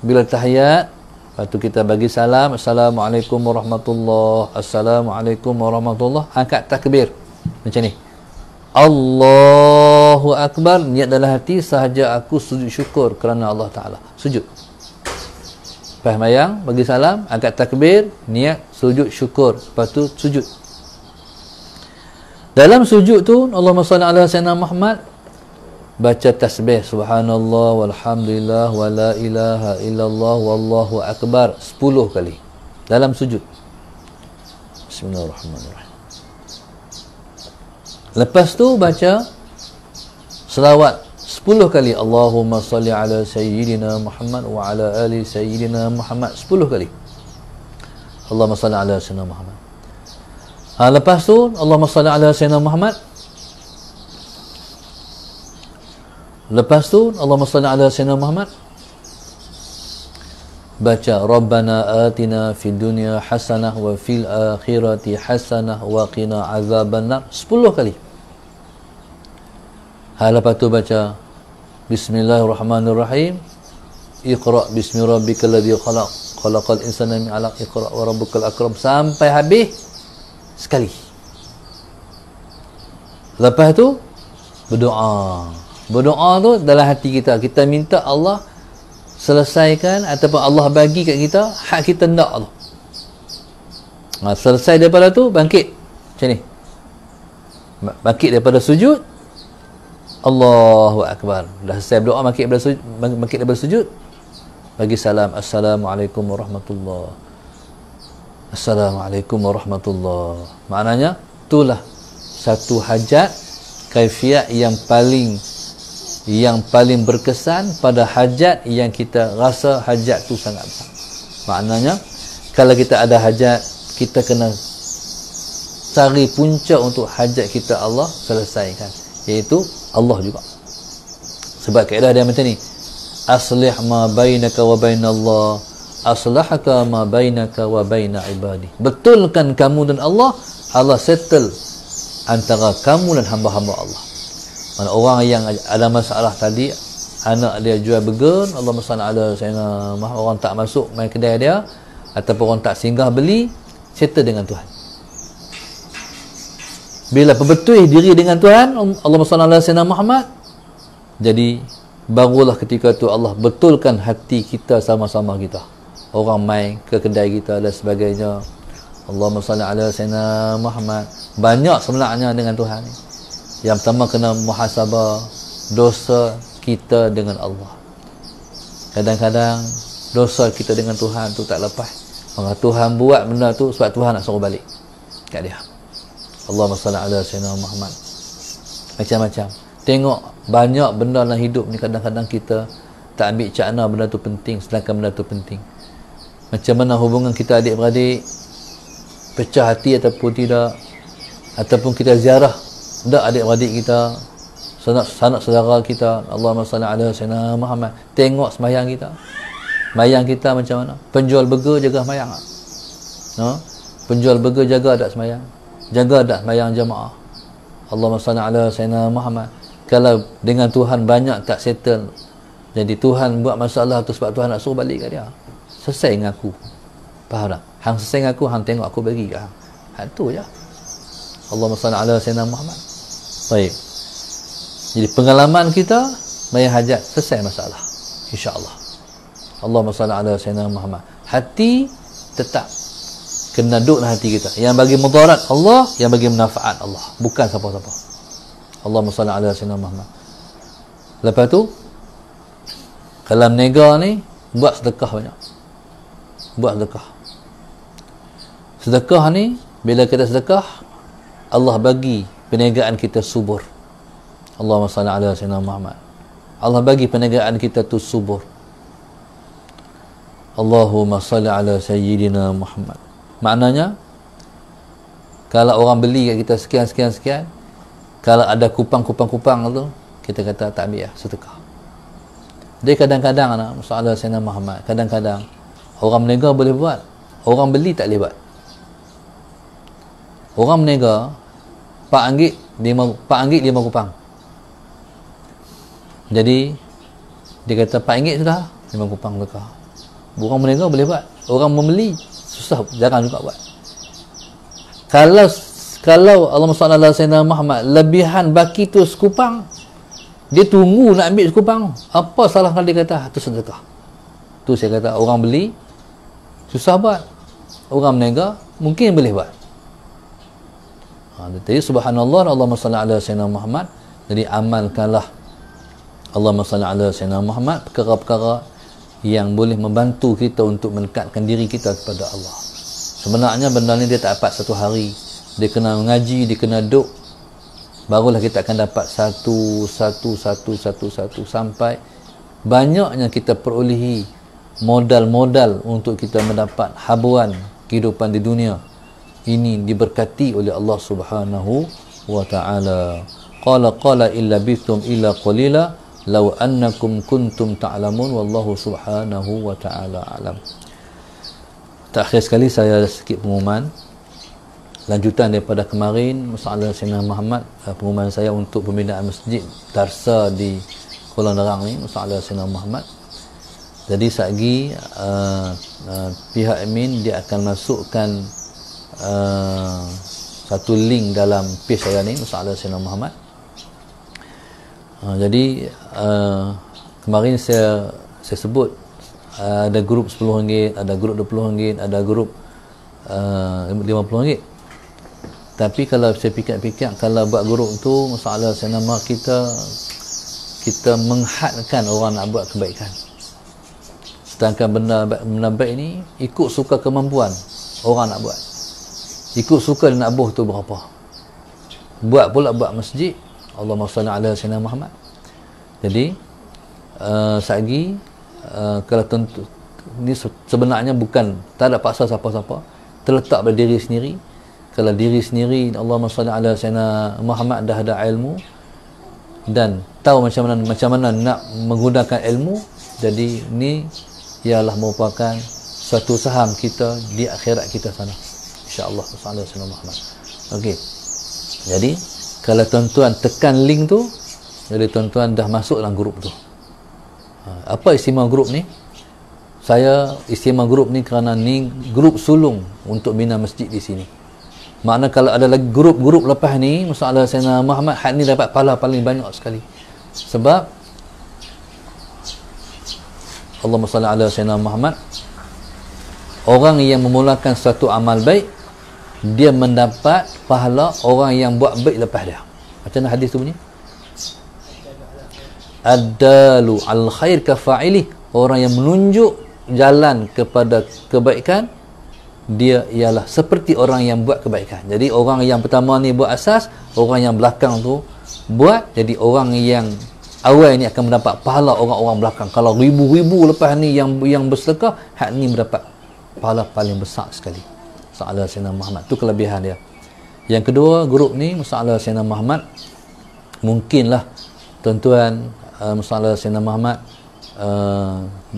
bila tahiyat, lepas tu kita bagi salam, assalamualaikum warahmatullahi, assalamualaikum warahmatullahi, angkat takbir macam ni, Allahu akbar, niat dalam hati sahaja aku sujud syukur kerana Allah Ta'ala, sujud. Lepas mayang, bagi salam, angkat takbir, niat sujud syukur, lepas tu sujud. Dalam sujud tu, Allahumma salli ala sayyidina Muhammad, baca tasbih subhanallah walhamdulillah wa la ilaha illallah wallahu akbar 10 kali dalam sujud. Bismillahirrahmanirrahim. Lepas tu baca selawat 10 kali, Allahumma salli ala sayyidina Muhammad wa ala ali sayyidina Muhammad 10 kali. Allahumma salli ala sayyidina Muhammad. Lepas tu Allahumma salli ala sayyidina Muhammad. Lepas tu Allahumma salli ala sayyidina Muhammad, baca Rabbana atina fid dunya hasanah wa fil akhirati hasanah wa qina azabannar 10 kali. Lepas tu baca Bismillahirrahmanirrahim, Iqra bismi rabbikal ladzi khalaq, khalaqal insana min 'alaq, Iqra wa rabbukal akram, sampai habis sekali. Lepas tu berdoa. Berdoa tu dalam hati kita, kita minta Allah selesaikan ataupun Allah bagi kat kita hak kita nak Allah. Selesai daripada tu, bangkit macam ni, bangkit daripada sujud, Allahu akbar, dah selesai berdoa, bangkit daripada sujud, bagi salam, assalamualaikum warahmatullahi, assalamualaikum warahmatullahi. Maknanya itulah satu hajat, kaifiat yang paling berkesan pada hajat yang kita rasa hajat tu sangat besar. Maknanya kalau kita ada hajat, kita kena cari punca untuk hajat kita Allah selesaikan, iaitu Allah juga. Sebab kaedah dia macam ni, aslih ma bainaka wa bainallah, aslahaka ma bainaka wa baina ibadi. Betulkan kamu dan Allah, Allah settle antara kamu dan hamba-hamba Allah. Mana orang yang ada masalah tadi, anak dia jual burger, Allah SWT ada sayyidina Muhammad, orang tak masuk main kedai dia ataupun orang tak singgah beli, settle dengan Tuhan. Bila perbetul diri dengan Tuhan, Allah SWT ada sayyidina Muhammad, jadi barulah ketika tu Allah betulkan hati kita sama-sama kita. Orang mai ke kedai kita dan sebagainya, Allahumma salli ala sayyidina Muhammad. Banyak sebenarnya dengan Tuhan ni. Yang pertama kena muhasabah dosa kita dengan Allah. Kadang-kadang dosa kita dengan Tuhan tu tak lepas. Maka Tuhan buat benda tu sebab Tuhan nak suruh balik kat dia. Allahumma salli ala sayyidina Muhammad. Macam-macam. Tengok banyak benda dalam hidup ni, kadang-kadang kita tak ambil cakna benda tu penting, sedangkan benda tu penting. Macam mana hubungan kita adik-beradik, pecah hati ataupun tidak, ataupun kita ziarah dak adik-beradik kita, sanak saudara kita. Allahumma salli ala sayyidina Muhammad. Tengok sembahyang kita, sembahyang kita macam mana. Penjual burger jaga sembahyang, penjual burger jaga tak sembahyang, jaga tak sembahyang jemaah. Allahumma salli ala sayyidina Muhammad. Kalau dengan Tuhan banyak tak settle, jadi Tuhan buat masalah tu sebab Tuhan nak suruh balik kat dia. Selesai dengan aku, faham tak? Hang selesai dengan aku, hang tengok aku bagi kat hang. Hang tu je. Allahumma salli ala sayyidina Muhammad. Baik. Jadi pengalaman kita bayar hajat, selesai masalah, insya-Allah. Allahumma salli ala sayyidina Muhammad. Hati tetap kena duduk dalam hati kita. Yang bagi mudarat Allah, yang bagi manfaat Allah, bukan siapa-siapa. Allahumma salli ala sayyidina Muhammad. Lepas tu kalau menega ni, buat sedekah banyak. Buat sedekah. Sedekah ni, bila kita sedekah, Allah bagi perniagaan kita subur. Allahumma salli ala sayyidina Muhammad. Allah bagi perniagaan kita tu subur. Allahumma salli ala sayyidina Muhammad. Maknanya, kalau orang beli kat kita sekian, kalau ada kupang tu, kita kata tak ambil lah, sedekah. Dia kadang-kadang masalah Sayyidina Muhammad, kadang-kadang orang menega boleh buat, orang beli tak boleh buat. Orang menega RM4 5 kupang. Jadi dia kata RM4 sudah 5 kupang sedekah. Orang menega boleh buat, orang membeli susah, jarang juga buat. Kalau Allahumma salli ala sayyidina Muhammad, lebihan baki tu sekupang, dia tunggu nak ambil sekupang. Apa salah kalau dia kata tu sedekah? Tu saya kata orang beli susah buat, orang menega mungkin boleh buat. Jadi subhanallah, Allahumma salli ala sayyidina Muhammad. Jadi amalkanlah Allahumma salli ala sayyidina Muhammad, perkara-perkara yang boleh membantu kita untuk mendekatkan diri kita kepada Allah. Sebenarnya benda ni dia tak dapat satu hari. Dia kena mengaji, dia kena duduk, barulah kita akan dapat satu sampai banyaknya kita perolehi modal-modal untuk kita mendapat habuan kehidupan di dunia ini diberkati oleh Allah Subhanahu wa ta'ala. Qala illa bitum illa qalila law annakum kuntum ta'lamun wallahu subhanahu wa ta'ala alam. Terakhir sekali saya sedikit pengumuman lanjutan daripada kemarin, masalah Sayyidina Muhammad, pengumuman saya untuk pembinaan masjid Darsa di Kuala Nerang ni, masalah Sayyidina Muhammad. Jadi satgi pihak admin dia akan masukkan satu link dalam page saya ni, masalah Sayyidina Muhammad. Jadi kemarin saya sebut ada grup RM10, ada grup RM20, ada grup RM50. Tapi kalau saya fikir-fikir, kalau buat grup tu, masalah saya nama kita menghadkan orang nak buat kebaikan. Sedangkan benda baik ni ikut suka kemampuan orang nak buat, ikut suka dia nak buh tu berapa. Buat masjid, Allahumma salli ala sayyidina Muhammad. Jadi satgi kalau tentu ni sebenarnya bukan, tak ada paksa siapa-siapa, terletak pada diri sendiri. Kalau diri sendiri, Allahumma salli ala sayyidina Muhammad, dah ada ilmu dan tahu macam mana nak menggunakan ilmu, jadi ni ialah merupakan satu saham kita di akhirat kita sana, insya-Allah. Sallallahu alaihi Muhammad. Okey. Jadi kalau tuan-tuan tekan link tu, jadi tuan-tuan dah masuk dalam grup tu. Apa istimewa grup ni? Saya istimewa grup ni kerana ni grup sulung untuk bina masjid di sini. Makna kalau ada lagi grup-grup lepas ni, masalah Sayyidina Muhammad, hak ni dapat pahala paling banyak sekali. Sebab Allahumma salli ala sayyidina Muhammad, orang yang memulakan satu amal baik, dia mendapat pahala orang yang buat baik lepas dia. Macam mana hadis tu bunyi? Ad-dalu al khair ka fa'ili, orang yang menunjuk jalan kepada kebaikan, dia ialah seperti orang yang buat kebaikan. Jadi orang yang pertama ni buat asas, orang yang belakang tu buat, jadi orang yang awal ni akan mendapat pahala orang-orang belakang. Kalau ribu-ribu lepas ni yang bersedekah, hak ni mendapat pahala paling besar sekali. Masalah Sayyidina Muhammad tu kelebihan dia. Yang kedua, grup ni masalah Sayyidina Muhammad, mungkinlah tuan-tuan masalah Sayyidina Muhammad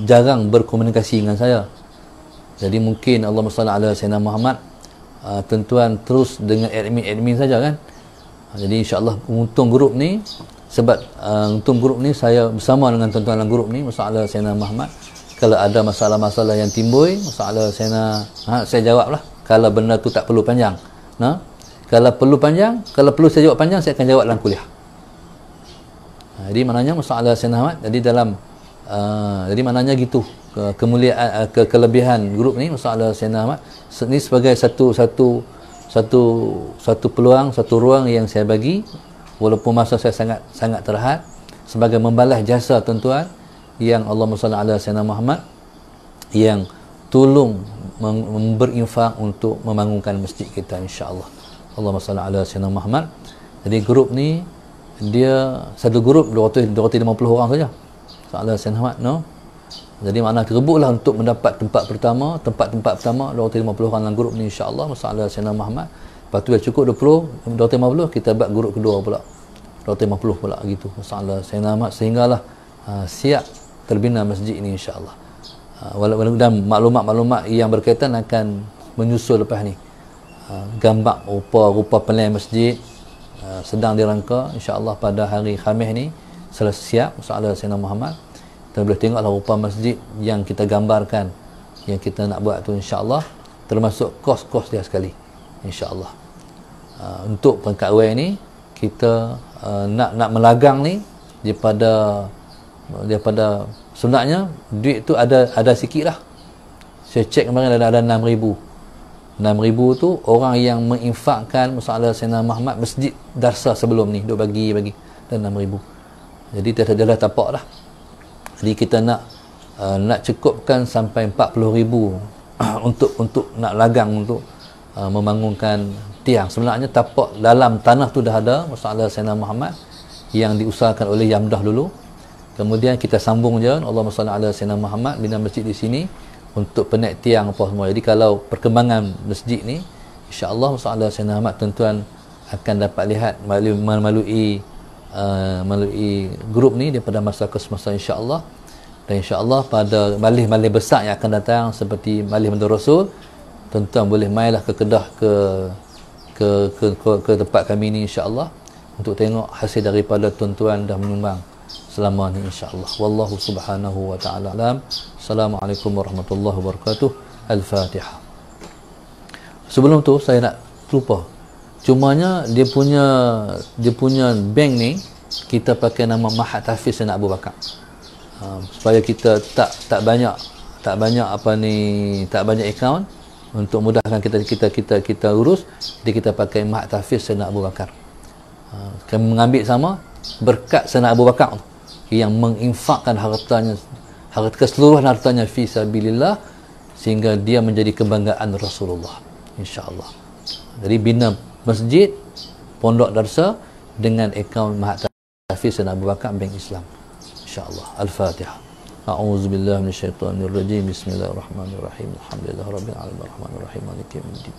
jarang berkomunikasi dengan saya. Jadi mungkin Allahumma salli ala Sayyidina Muhammad, tuan-tuan terus dengan admin saja kan. Jadi insya-Allah untung grup ni, sebab untung grup ni saya bersama dengan tuan-tuan dalam grup ni masalah Sayyidina Muhammad. Kalau ada masalah-masalah yang timbul, masalah Sayyidina, saya jawablah. Kalau benda tu tak perlu panjang. Kalau perlu panjang, kalau perlu saya jawab panjang, saya akan jawab dalam kuliah. Jadi maknanya masalah Sayyidina Muhammad, jadi dalam jadi maknanya gitu, kemuliaan, kelebihan grup ni masalah Sayyidina Muhammad ni sebagai satu peluang, satu ruang yang saya bagi, walaupun masa saya sangat terhad, sebagai membalas jasa tuan-tuan yang Allahumma salli ala Sayyidina Muhammad, yang tolong berinfak untuk membangunkan masjid kita insya-Allah. Allahumma salli ala Sayyidina Muhammad. Jadi grup ni dia satu grup 250 orang saja. Salah Sayyidina Muhammad, no. Jadi makna terbuklah untuk mendapat tempat pertama 250 orang dalam grup ni insya-Allah masalah Sayyidina Muhammad. Lepas tu dah cukup 250, kita buat grup kedua pula 250 pula gitu masalah Sayyidina Muhammad, sehinggalah siap terbina masjid ni insya-Allah. Dan maklumat-maklumat yang berkaitan akan menyusul lepas ni. Gambar rupa plan masjid sedang dirangka insya-Allah pada hari Khamis ni selesai siap masalah Sayyidina Muhammad. Kita boleh tengoklah rupa masjid yang kita gambarkan, yang kita nak buat tu insya-Allah, termasuk kos-kos dia sekali insya-Allah. Untuk peringkat awal ni kita nak melagang ni daripada sebenarnya duit tu ada sikit lah. Saya cek kemarin ada 6,000 tu orang yang menginfakkan masalah Sayyidina Muhammad masjid darsa sebelum ni, duk bagi dan 6,000. Jadi dia dah tapak dah. Jadi kita nak cukupkan sampai 40,000 untuk nak lagang untuk membangunkan tiang. Sebenarnya tapak dalam tanah tu dah ada masalah Sayyidina Muhammad yang diusahakan oleh Yamdah dulu. Kemudian kita sambung je Allahumma salli ala Sayyidina Muhammad, bina masjid di sini untuk penaik tiang apa semua. Jadi kalau perkembangan masjid ni insya-Allah masalah Sayyidina Muhammad, tuan-tuan akan dapat lihat melalui grup ni daripada masa ke semasa insya-Allah. Dan insya-Allah pada majlis-majlis besar yang akan datang seperti majlis Maulid Rasul, tuan-tuan boleh mailah ke Kedah ke tempat kami ni insya-Allah untuk tengok hasil daripada tuan-tuan dah menyumbang selama ni insya-Allah. Wallahu subhanahu wa ta'ala alam. Assalamualaikum warahmatullahi wabarakatuh. Al-Fatihah. Sebelum tu saya nak lupa, cumanya dia punya bank ni kita pakai nama Mahat Hafiz Sayyidina Abu Bakar, supaya kita tak banyak akaun, untuk mudahkan kita urus. Jadi kita pakai Mahat Hafiz Sayyidina Abu Bakar. Kami mengambil sama berkat Sayyidina Abu Bakar yang menginfakkan keseluruhan hartanya fi sabilillah, sehingga dia menjadi kebanggaan Rasulullah insya-Allah. Jadi bina masjid, pondok darsa dengan akaun Mahat Hafiz Sayyidina Abu Bakar Bank Islam insya-Allah. Al-Fatihah. A'udzubillahi minasyaitonirrajim. Bismillahirrahmanirrahim. Alhamdulillahirabbil alamin arrahmanirrahim maliki yaumiddin.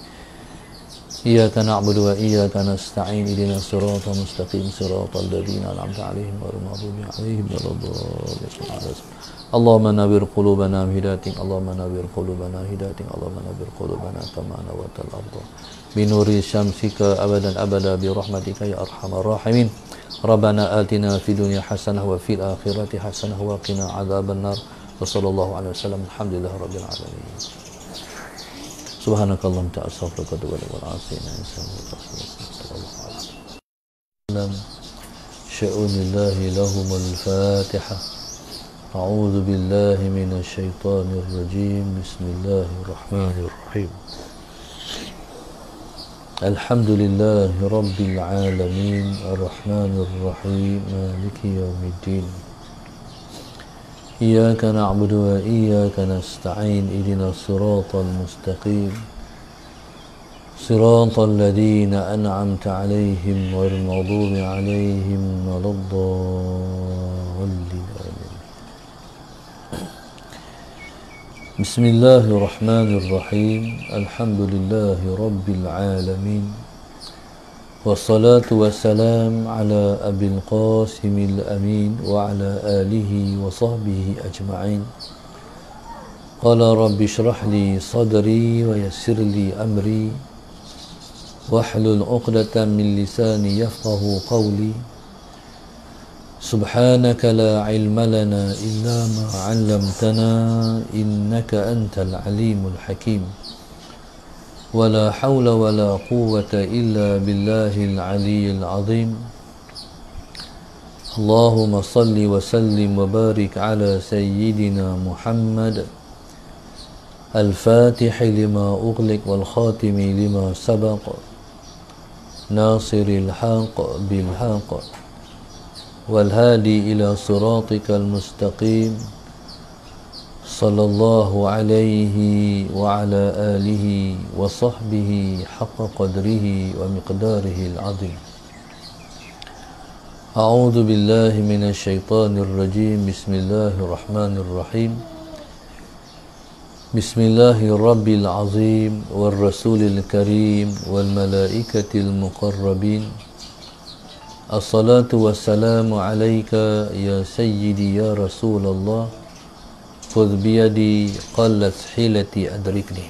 Iyyaka na'budu wa iyyaka nasta'in. Ihdinas siratal mustaqim siratal ladzina an'amta 'alaihim ghairil maghdubi 'alaihim waladdallin. Allahumma nawwir qulubana bihidayatik, Allahumma nawwir qulubana bihidayatik, Allahumma nawwir qulubana kama nawwartal ardha bi nuri syamsika abadan abada bi rahmatika ya arhamar rahimin. Rabbana atina fid dunya hasanah wa fil akhirati hasanah wa qina adzabannar. Wa sallallahu alaihi wasallam. Alhamdulillahirabbil alamin. Subhanakallahumma ta'ala astaghfiruka wa atubu ilaik. Sya'unillahi lahumul Fatihah. أعوذ بالله من الشيطان الرجيم بسم الله الرحمن الرحيم الحمد لله رب العالمين الرحمن الرحيم مالك يوم الدين إياك نعبد وإياك نستعين اهدنا الصراط المستقيم صراط الذين أنعمت عليهم غير المغضوب عليهم ولا الضالين بسم الله الرحمن الرحيم الحمد لله رب العالمين والصلاة والسلام على أبي القاسم الأمين وعلى آله وصحبه أجمعين قال رب اشرح لي صدري ويسر لي أمري واحلل عقدة من لساني يفقه قولي سبحانك لا علم لنا إلا ما علمتنا إنك أنت العليم الحكيم ولا حول ولا قوة إلا بالله العلي العظيم اللهم صل وسلم وبارك على سيدنا محمد الفاتح لما أغلق والخاتم لما سبق ناصر الحق بالحق والهادي إلى صراطك المستقيم صلى الله عليه وعلى آله وصحبه حق قدره ومقداره العظيم أعوذ بالله من الشيطان الرجيم بسم الله الرحمن الرحيم بسم الله الرب العظيم والرسول الكريم والملائكة المقربين الصلاة والسلام عليك يا سيدي يا رسول الله خذ بيدي قلت حيلتي أدركني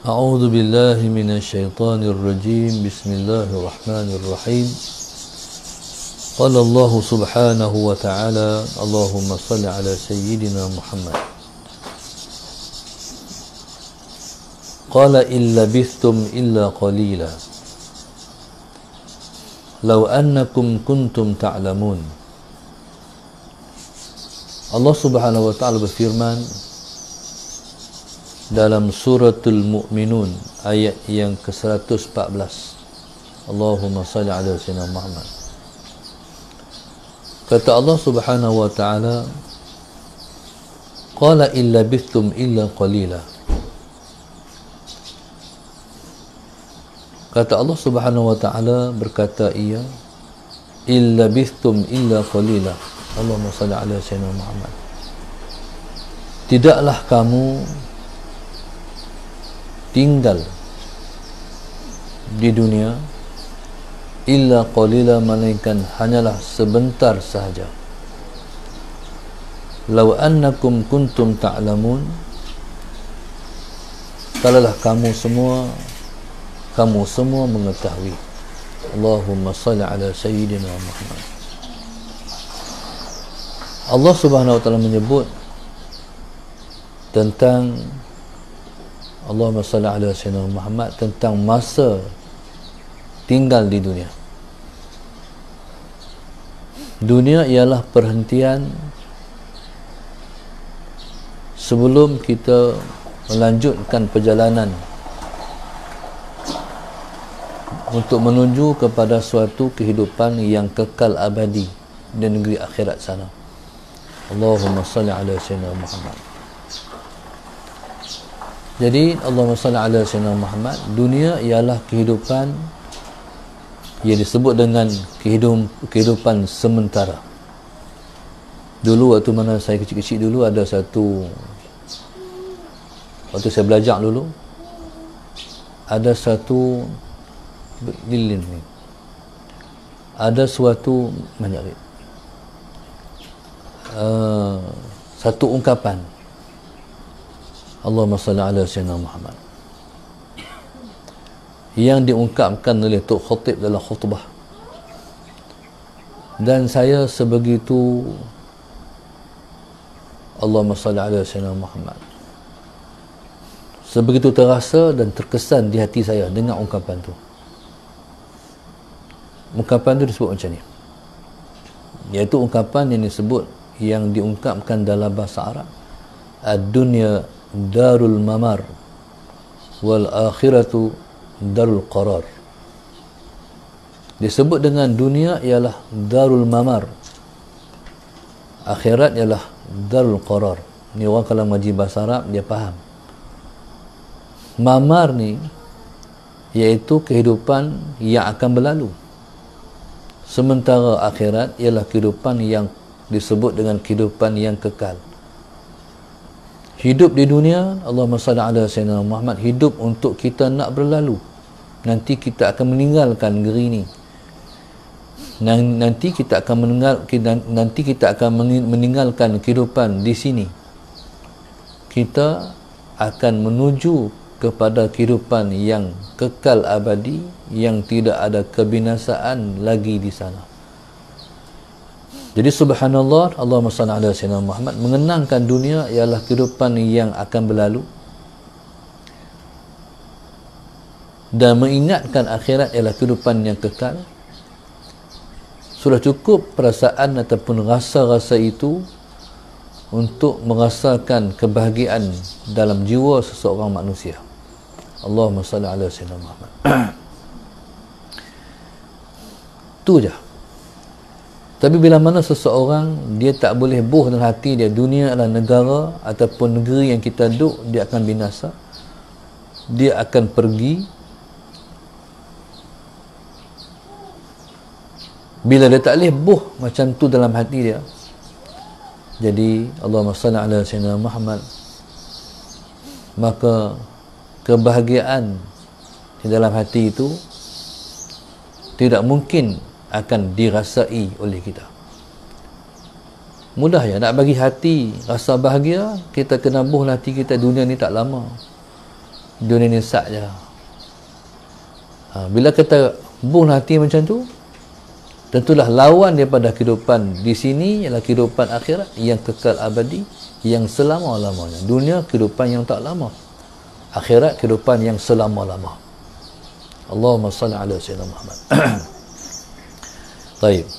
أعوذ بالله من الشيطان الرجيم بسم الله الرحمن الرحيم قال الله سبحانه وتعالى اللهم صل على سيدنا محمد قال إن لبثتم إلا قليلا لو أنكم كنتم تعلمون Allah Subhanahu wa taala berfirman dalam suratul Mu'minun ayat yang ke-114. Allahumma salli ala sayyidina Muhammad. Kata Allah Subhanahu wa taala, qala illa bithtum illa qalila. Kata Allah Subhanahu wa taala berkata ia, illa bithtum illa qalila. Allahumma salli ala sayyidina Muhammad. Tidaklah kamu tinggal di dunia illa qalila, melainkan hanyalah sebentar sahaja. Law annakum kuntum ta'lamun, kalaulah kamu semua mengetahui. Allahumma salli ala sayyidina Muhammad. Allah Subhanahu wa taala menyebut tentang Allahumma salli ala sayyidina Muhammad, tentang masa tinggal di dunia. Dunia ialah perhentian sebelum kita melanjutkan perjalanan untuk menuju kepada suatu kehidupan yang kekal abadi di negeri akhirat sana. Allahumma salli ala sayyidina Muhammad. Jadi Allahumma salli ala sayyidina Muhammad, dunia ialah kehidupan yang disebut dengan kehidupan sementara. Dulu waktu mana saya kecil-kecil dulu, ada satu, waktu saya belajar dulu, ada satu lilin ni, ada suatu banyak satu ungkapan, Allahumma salli ala sayyidina Muhammad, yang diungkapkan oleh Tok Khatib dalam khutbah. Dan saya sebegitu Allahumma salli ala sayyidina Muhammad, sebegitu terasa dan terkesan di hati saya dengan ungkapan tu. Ungkapan tu disebut macam ni, iaitu ungkapan yang disebut, yang diungkapkan dalam bahasa Arab, ad-dunya darul mamar wal akhiratu darul qarar. Disebut dengan dunia ialah darul mamar, akhirat ialah darul qarar. Ni orang kalau mengaji bahasa Arab dia faham. Mamar ni iaitu kehidupan yang akan berlalu, sementara akhirat ialah kehidupan yang disebut dengan kehidupan yang kekal. Hidup di dunia, Allahumma salli ala sayyidina Muhammad, hidup untuk kita nak berlalu. Nanti kita akan meninggalkan negeri ini. Nanti kita akan meninggalkan kehidupan di sini. Kita akan menuju kepada kehidupan yang kekal abadi, yang tidak ada kebinasaan lagi di sana. Jadi subhanallah, Allahumma salli ala sayyidina Muhammad, mengenangkan dunia ialah kehidupan yang akan berlalu, dan mengingatkan akhirat ialah kehidupan yang kekal. Sudah cukup perasaan ataupun rasa-rasa itu untuk merasakan kebahagiaan dalam jiwa seseorang manusia. Allahumma salli ala sayyidina Muhammad. Tu je. Tapi bila mana seseorang dia tak boleh buh dalam hati dia dunia adalah negara ataupun negeri yang kita duduk, dia akan binasa, dia akan pergi. Bila dia tak boleh buh macam tu dalam hati dia, jadi Allahumma salli ala sayyidina Muhammad, maka kebahagiaan di dalam hati itu tidak mungkin akan dirasai oleh kita. Mudah ya nak bagi hati rasa bahagia, kita kena buh hati kita dunia ni tak lama, dunia ni sat je. Bila kita buh hati macam tu, tentulah lawan daripada kehidupan di sini ialah kehidupan akhirat yang kekal abadi, yang selama-lamanya. Dunia kehidupan yang tak lama, akhirat kehidupan yang selama-lama. Allahumma salli ala sayyidina Muhammad. Baik.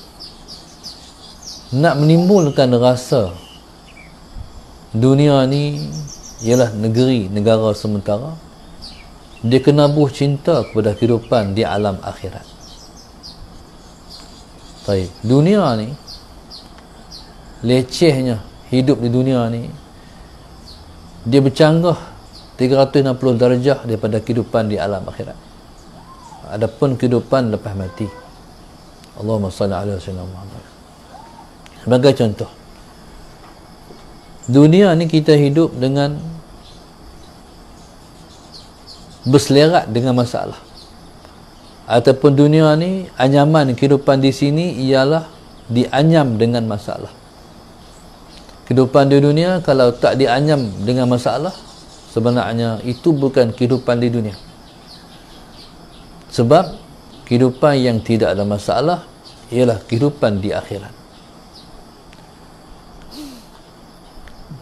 Nak menimbulkan rasa dunia ni ialah negara sementara, dia kena buh cinta kepada kehidupan di alam akhirat. Baik. Dunia ni, lecehnya hidup di dunia ni, dia bercanggah 360 darjah daripada kehidupan di alam akhirat. Adapun kehidupan lepas mati. Allahumma salli ala sayyidina Muhammad. Sebagai contoh, dunia ni kita hidup dengan berselerak dengan masalah. Ataupun dunia ni, anyaman kehidupan di sini ialah dianyam dengan masalah. Kehidupan di dunia kalau tak dianyam dengan masalah, sebenarnya itu bukan kehidupan di dunia. Sebab kehidupan yang tidak ada masalah ialah kehidupan di akhirat.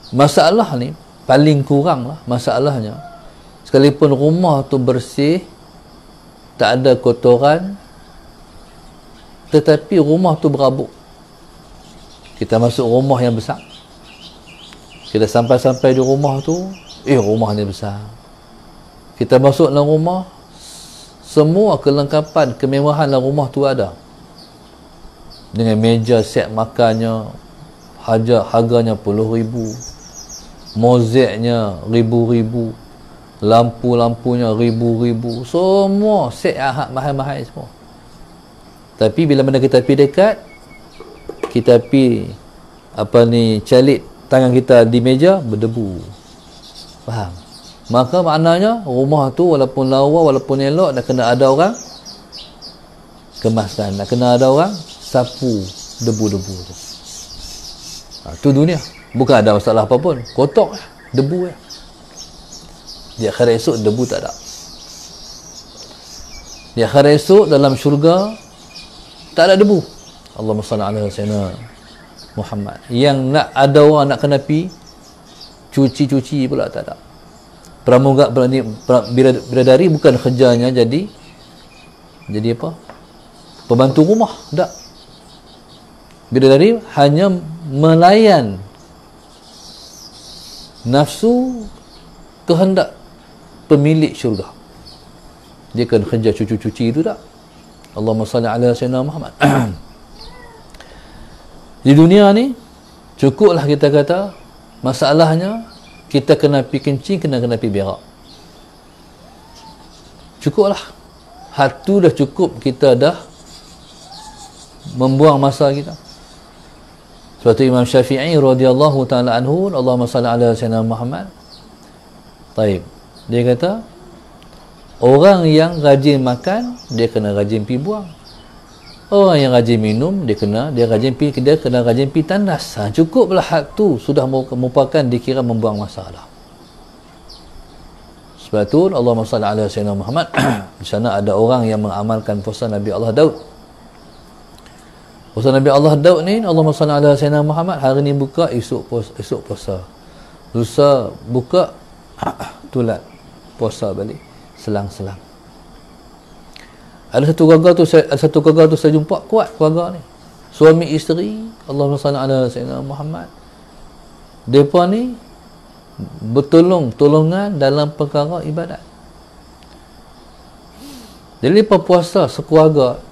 Masalah ni paling kurang lah masalahnya, sekalipun rumah tu bersih, tak ada kotoran, tetapi rumah tu berabuk. Kita masuk rumah yang besar, kita sampai di rumah tu, rumah ni besar. Kita masuk dalam rumah, semua kelengkapan, kemewahan dalam rumah tu ada, dengan meja set makannya, harganya puluh ribu, mozaiknya ribu-ribu, lampu-lampunya ribu-ribu, semua set mahal-mahal semua. Tapi bila mana kita pergi dekat, kita pergi calit tangan kita di meja, berdebu. Faham? Maka maknanya rumah tu walaupun lawa, walaupun elok, dah kena ada orang kemaskan, dah kena ada orang sapu debu-debu tu. Tu dunia. Bukan ada masalah apa pun, kotor lah, debu lah. Di akhirat esok debu tak ada. Di akhirat esok dalam syurga tak ada debu. Allahumma salli ala sayyidina Muhammad. Yang nak ada orang nak kena pi cuci pula tak ada. Pramugari bidadari bukan kerjanya jadi apa? Pembantu rumah, tak. Bidadari hanya melayan nafsu kehendak pemilik syurga. Dia kan kerja cuci-cuci itu tak? Allahumma salli ala sayyidina Muhammad. Di dunia ni cukuplah kita kata, masalahnya kita kena pi kencing, kena pi berak. Cukuplah. Hal tu dah cukup, kita dah membuang masa kita. Suatu Imam Syafi'i radhiyallahu taala anhu, Allahumma salli ala sayyidina Muhammad. Taib. Dia kata, orang yang rajin makan, dia kena rajin pi buang. Orang yang rajin minum, dia kena rajin pi tandas. Cukuplah hak tu, sudah merupakan dikira membuang masalah. Sebab tu Allahumma salli ala sayyidina Muhammad. Di sana ada orang yang mengamalkan puasa Nabi Allah Daud. Puasa Nabi Allah Daud ni, Allahumma salli ala sayyidina Muhammad, hari ni buka, esok puasa. Lusa buka, tulat, puasa balik, selang-selang. Ada satu keluarga tu saya jumpa kuat keluarga ni. Suami isteri, Allahumma salli ala sayyidina Muhammad. Depa ni bertolongan dalam perkara ibadat. Jadi depa puasa sekeluarga,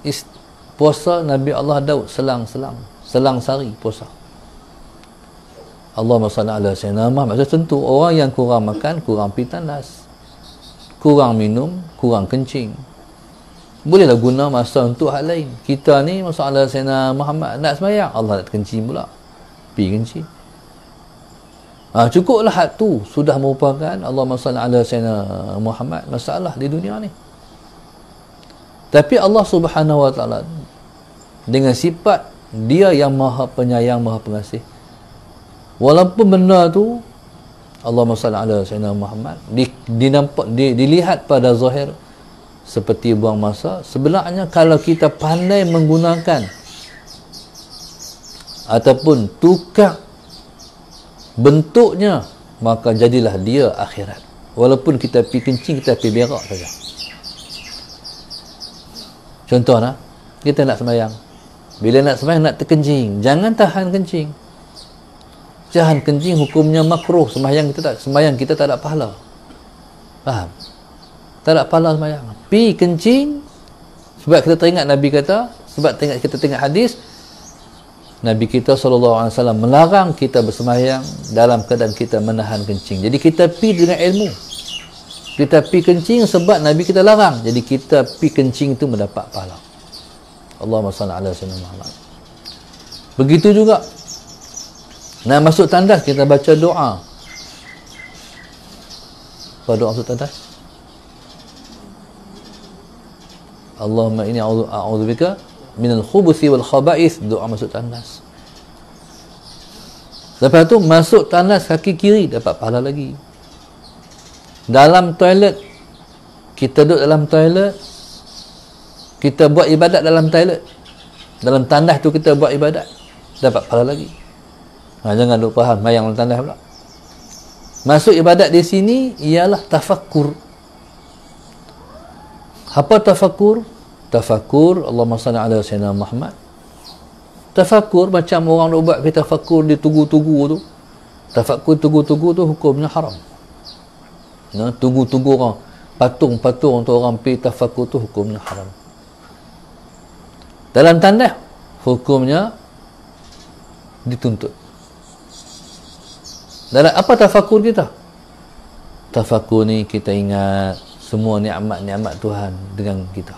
puasa Nabi Allah Daud selang-selang, selang sari puasa. Allahumma salli ala sayyidina Muhammad. Tentu orang yang kurang makan, kurang pi tandas, kurang minum, kurang kencing, bolehlah guna masa untuk hal lain. Kita ni masalah sayyidina Muhammad nak sembahyang, Allah nak kencing pula, pi kencing. Cukuplah hak tu, sudah merupakan Allahumma salli ala sayyidina Muhammad masalah di dunia ni. Tapi Allah Subhanahu wa taala dengan sifat dia yang maha penyayang, maha pengasih, walaupun benda tu Allahumma salli ala sayyidina Muhammad dilihat pada zahir seperti buang masa, sebenarnya kalau kita pandai menggunakan ataupun tukar bentuknya, maka jadilah dia akhirat. Walaupun kita pi kencing, kita pi berak saja. Contohnya, kita nak sembahyang. Bila nak sembahyang, nak terkencing, jangan tahan kencing. Tahan kencing hukumnya makruh. Sembahyang kita tak ada pahala. Faham? Tak ada pahala sembahyang. Pi kencing, sebab kita teringat Nabi kata, kita tengok hadis, Nabi kita SAW melarang kita bersembahyang dalam keadaan kita menahan kencing. Jadi kita pi dengan ilmu. Kita pi kencing sebab Nabi kita larang. Jadi kita pi kencing itu mendapat pahala. Allahumma salli ala sayyidina Muhammad. Begitu juga nak masuk tandas, kita baca doa. Apa doa masuk tandas? Allahumma inni a'udzubika minal khubuthi wal khaba'ith. Doa masuk tandas. Lepas tu masuk tandas kaki kiri, dapat pahala lagi. Dalam toilet, kita duduk dalam toilet, kita buat ibadat dalam toilet, dalam tandas tu kita buat ibadat, dapat pahala lagi. Jangan duk faham mayang dalam tandas pula. Masuk ibadat di sini ialah tafakkur. Apa tafakkur? Tafakkur, Allahumma salli ala sayyidina Muhammad. Tafakkur macam orang nak buat kita tafakkur di tugu-tugu tu. Tafakkur tugu-tugu tu hukumnya haram. Tugu-tugu orang, patung-patung untuk orang pergi tafakkur tu hukumnya haram. Dalam tandas hukumnya dituntut. Dalam apa tafakkur kita? Tafakkur ni kita ingat semua nikmat-nikmat Tuhan dengan kita.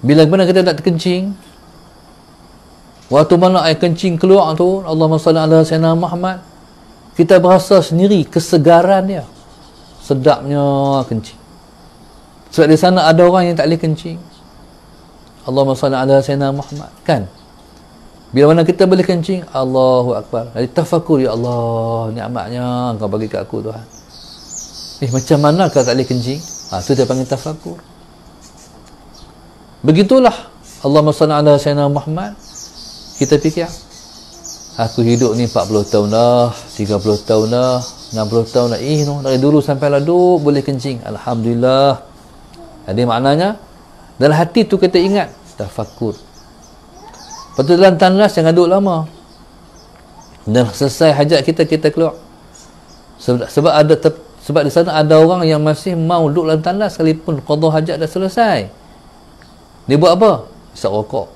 Bila mana kita nak terkencing, waktu mana air kencing keluar tu, Allahumma salli ala sayyidina Muhammad, kita berasa sendiri kesegaran dia, sedapnya kencing. Sebab di sana ada orang yang tak boleh kencing. Allahumma salli ala sayyidina Muhammad, kan? Bila mana kita boleh kencing, Allahu Akbar. Jadi tafakkur, ya Allah, nikmatnya Kau bagi kat aku Tuhan. Macam mana kau tak boleh kencing? Tu dia panggil tafakkur. Begitulah Allahumma salli ala sayyidina Muhammad. Kita fikir, aku hidup ni 40 tahun dah, 30 tahun dah, 60 tahun dah, dari dulu sampai lalu boleh kencing, alhamdulillah. Jadi maknanya dalam hati tu kita ingat tafakkur. Lepas tu dalam tandas jangan duduk lama. Dan selesai hajat kita keluar. Sebab di sana ada orang yang masih mau duduk dalam tandas sekalipun qada hajat dah selesai. Dia buat apa? Isap rokok.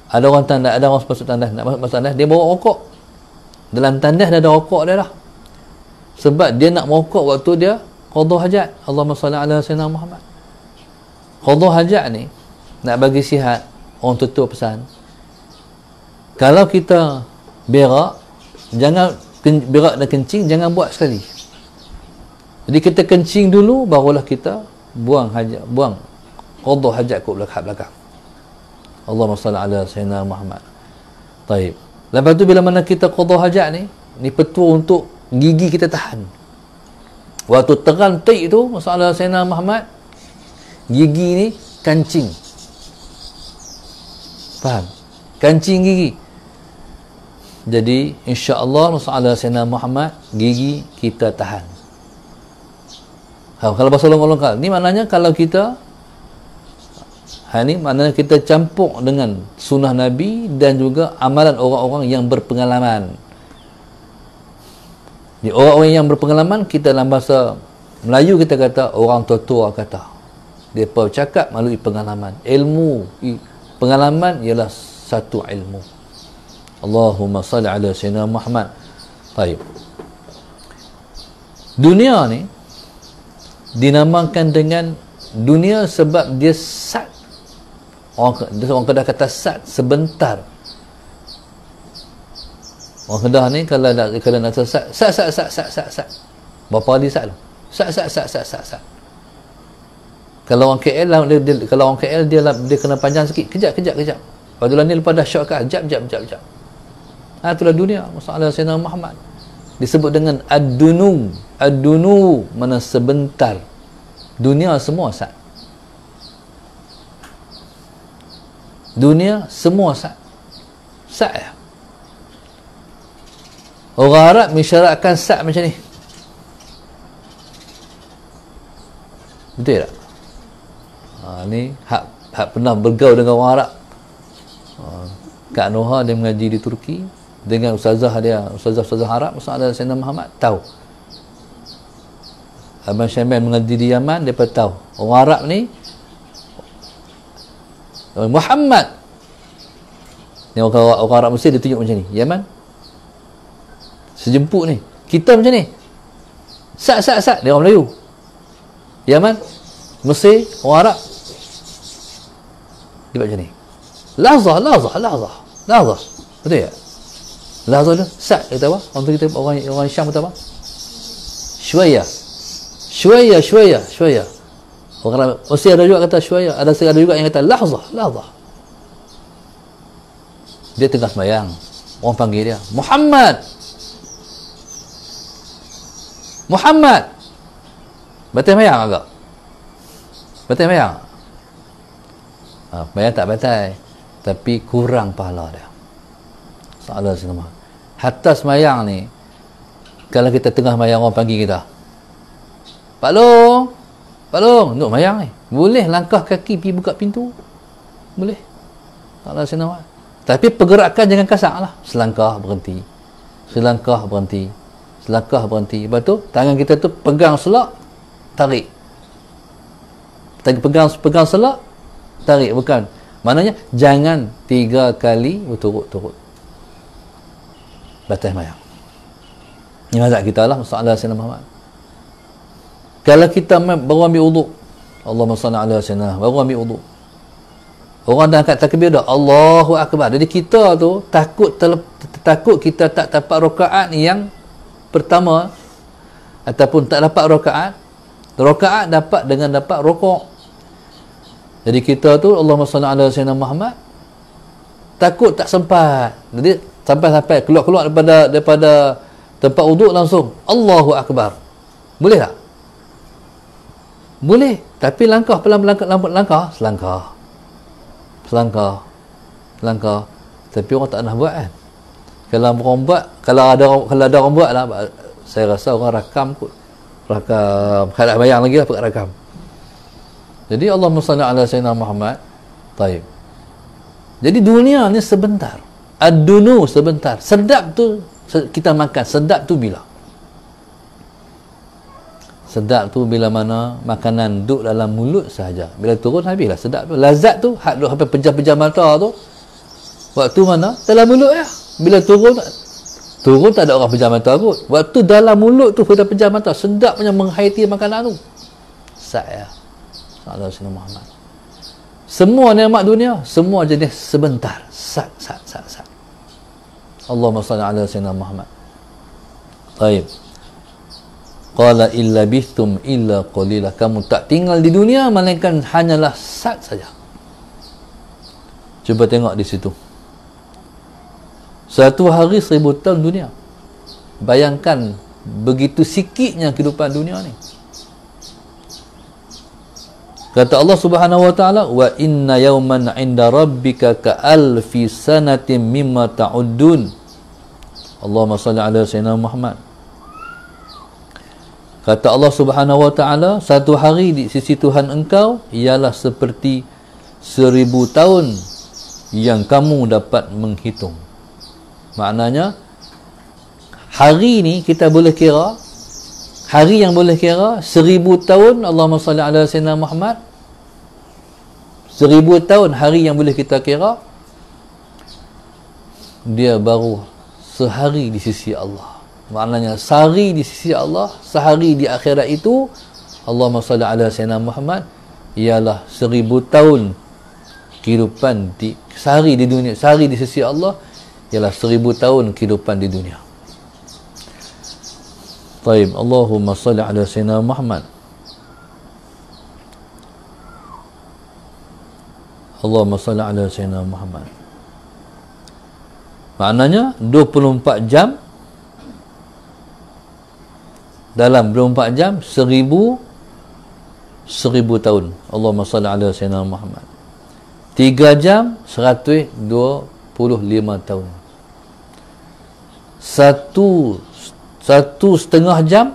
Ada orang tandas, ada orang masuk tandas, nak masuk tandas, dia bawa rokok. Dalam tandas dah ada rokok dia dah. Sebab dia nak merokok waktu dia qada hajat. Allahumma salli ala sayyidina Muhammad. Qada hajat ni nak bagi sihat, orang tutup pesan. Kalau kita berak, jangan berak dan kencing jangan buat sekali. Jadi kita kencing dulu barulah kita buang hajat, buang qada hajat ke belakang. Allahumma salli ala sayyidina Muhammad. Baik. Lepas tu bila mana kita qada hajat ni petua untuk gigi kita tahan. Waktu teran tik tu masalah sayyidina Muhammad, gigi ni kancing. Faham? Kancing gigi. Jadi insya-Allah masalah sayyidina Muhammad, gigi kita tahan. Kalau bahasa longkang-longkang ni maknanya kalau kita ni maknanya kita campur dengan sunnah Nabi dan juga amalan orang-orang yang berpengalaman. Di orang-orang yang berpengalaman, kita dalam bahasa Melayu kita kata orang tua-tua kata. Depa cakap melalui pengalaman. Ilmu, pengalaman ialah satu ilmu. Allahumma salli ala sayyidina Muhammad. Baik. Dunia ni dinamakan dengan dunia sebab dia sat. Orang Kedah kata sat, sebentar. Orang Kedah ni kalau nak sat. Berapa kali sat tu? Sat. Kalau orang KL kalau orang KL dia kena panjang sikit, kejap. Lepas tu ni lepas dah shortcut, jap. Itulah dunia. Masalah Sayyidina Muhammad disebut dengan ad-dunu mana sebentar. Dunia semua sat. Dunia semua sat. Sat ya. Orang Arab mensyaratkan sat macam ni. Betul tak? Ni hak pernah bergaul dengan orang Arab. Kak Noha dia mengaji di Turki dengan ustazah Arab, ustazah Sayyidina Muhammad tahu. Abang Syamil mengaji di Yaman, dia pun tahu. Orang Arab ni Muhammad. Ni orang Arab Mesir dia tunjuk macam ni. Yaman sejemput ni. Kita macam ni. Sat. Dia orang Melayu. Yaman, Mesir, orang Arab. Dia buat macam ni. Lahzah. Betul tak? Lahzah tu sat kata apa? Orang Syam kata apa? Syuaya. Orang Mesir ada juga kata syuaya, ada juga yang kata lahzah. Dia tengah sembahyang, orang panggil dia Muhammad. Batal sembahyang agak. Batal sembahyang. Sembahyang tak batal, tapi kurang pahala dia. Salah semua. Hatta sembahyang ni, kalau kita tengah sembahyang orang panggil kita, Pak Long, duduk mayang ni. Boleh langkah kaki pergi buka pintu. Boleh. Taklah senang. Tapi pergerakan jangan kasar lah. Selangkah berhenti. Lepas tu, tangan kita tu pegang selak, tarik. Pegang selak, tarik. Bukan. Maknanya, jangan 3 kali berturut-turut. Batas mayang. Ini mazhab kita lah. Masalah Sayyidina Muhammad. Kalau kita baru ambil wuduk, Allahumma salli ala sayyidina, baru ambil wuduk, orang dah angkat takbir dah, Allahu Akbar. Jadi kita tu takut kita tak dapat rakaat yang pertama, ataupun tak dapat rakaat dapat dengan dapat rukuk. Jadi kita tu Allahumma salli ala sayyidina Muhammad, takut tak sempat. Jadi sampai keluar daripada tempat wuduk langsung Allahu Akbar. Boleh tak? Boleh, tapi langkah selangkah. Tapi orang tak nak buat kan. Kalau orang buat, kalau ada orang buat lah, saya rasa orang rakam hadap bayang lagi lah rakam. Jadi Allahumma salli ala sayyidina Muhammad. Taib. Jadi dunia ni sebentar. Ad-dunu sebentar. Sedap tu kita makan. Sedap tu bila? Sedap tu bila mana makanan duduk dalam mulut sahaja. Bila turun habislah sedap tu. Lazat tu hak duduk sampai pejam-pejam mata tu. Waktu mana? Dalam mulut ya. Bila turun tak ada orang pejam mata pun. Waktu dalam mulut tu pada pejam mata. Sedapnya menghayati makanan tu. Sat ya. Sallallahu alaihi Muhammad. Semua nikmat dunia, semua jenis sebentar. Sat. Allahumma salli ala sayyidina Muhammad. Baik. Qala illa bithum illa qalila. Kamu tak tinggal di dunia melainkan hanyalah sat saja. Cuba tengok di situ. 1 hari 1000 tahun dunia. Bayangkan begitu sikitnya kehidupan dunia ni. Kata Allah Subhanahu wa taala, wa inna yawman 'inda rabbika ka alfi sanatin mimma ta'uddun. Allahumma salli ala sayyidina Muhammad. Kata Allah Subhanahu wa taala, satu hari di sisi Tuhan engkau ialah seperti 1000 tahun yang kamu dapat menghitung. Maknanya hari ni kita boleh kira, hari yang boleh kira 1000 tahun. Allahumma salli ala sayyidina Muhammad. 1000 tahun hari yang boleh kita kira, dia baru sehari di sisi Allah. Maknanya sehari di sisi Allah, sehari di akhirat itu, Allahumma salli ala sayyidina Muhammad, ialah 1000 tahun kehidupan di sehari di dunia. Sehari di sisi Allah ialah 1000 tahun kehidupan di dunia. Baik, Allahumma salli ala sayyidina Muhammad. Allahumma salli ala sayyidina Muhammad. Maknanya 24 jam, dalam 24 jam 1000 tahun. Allahumma salli ala sayyidina Muhammad. 3 jam 125 tahun. Satu setengah jam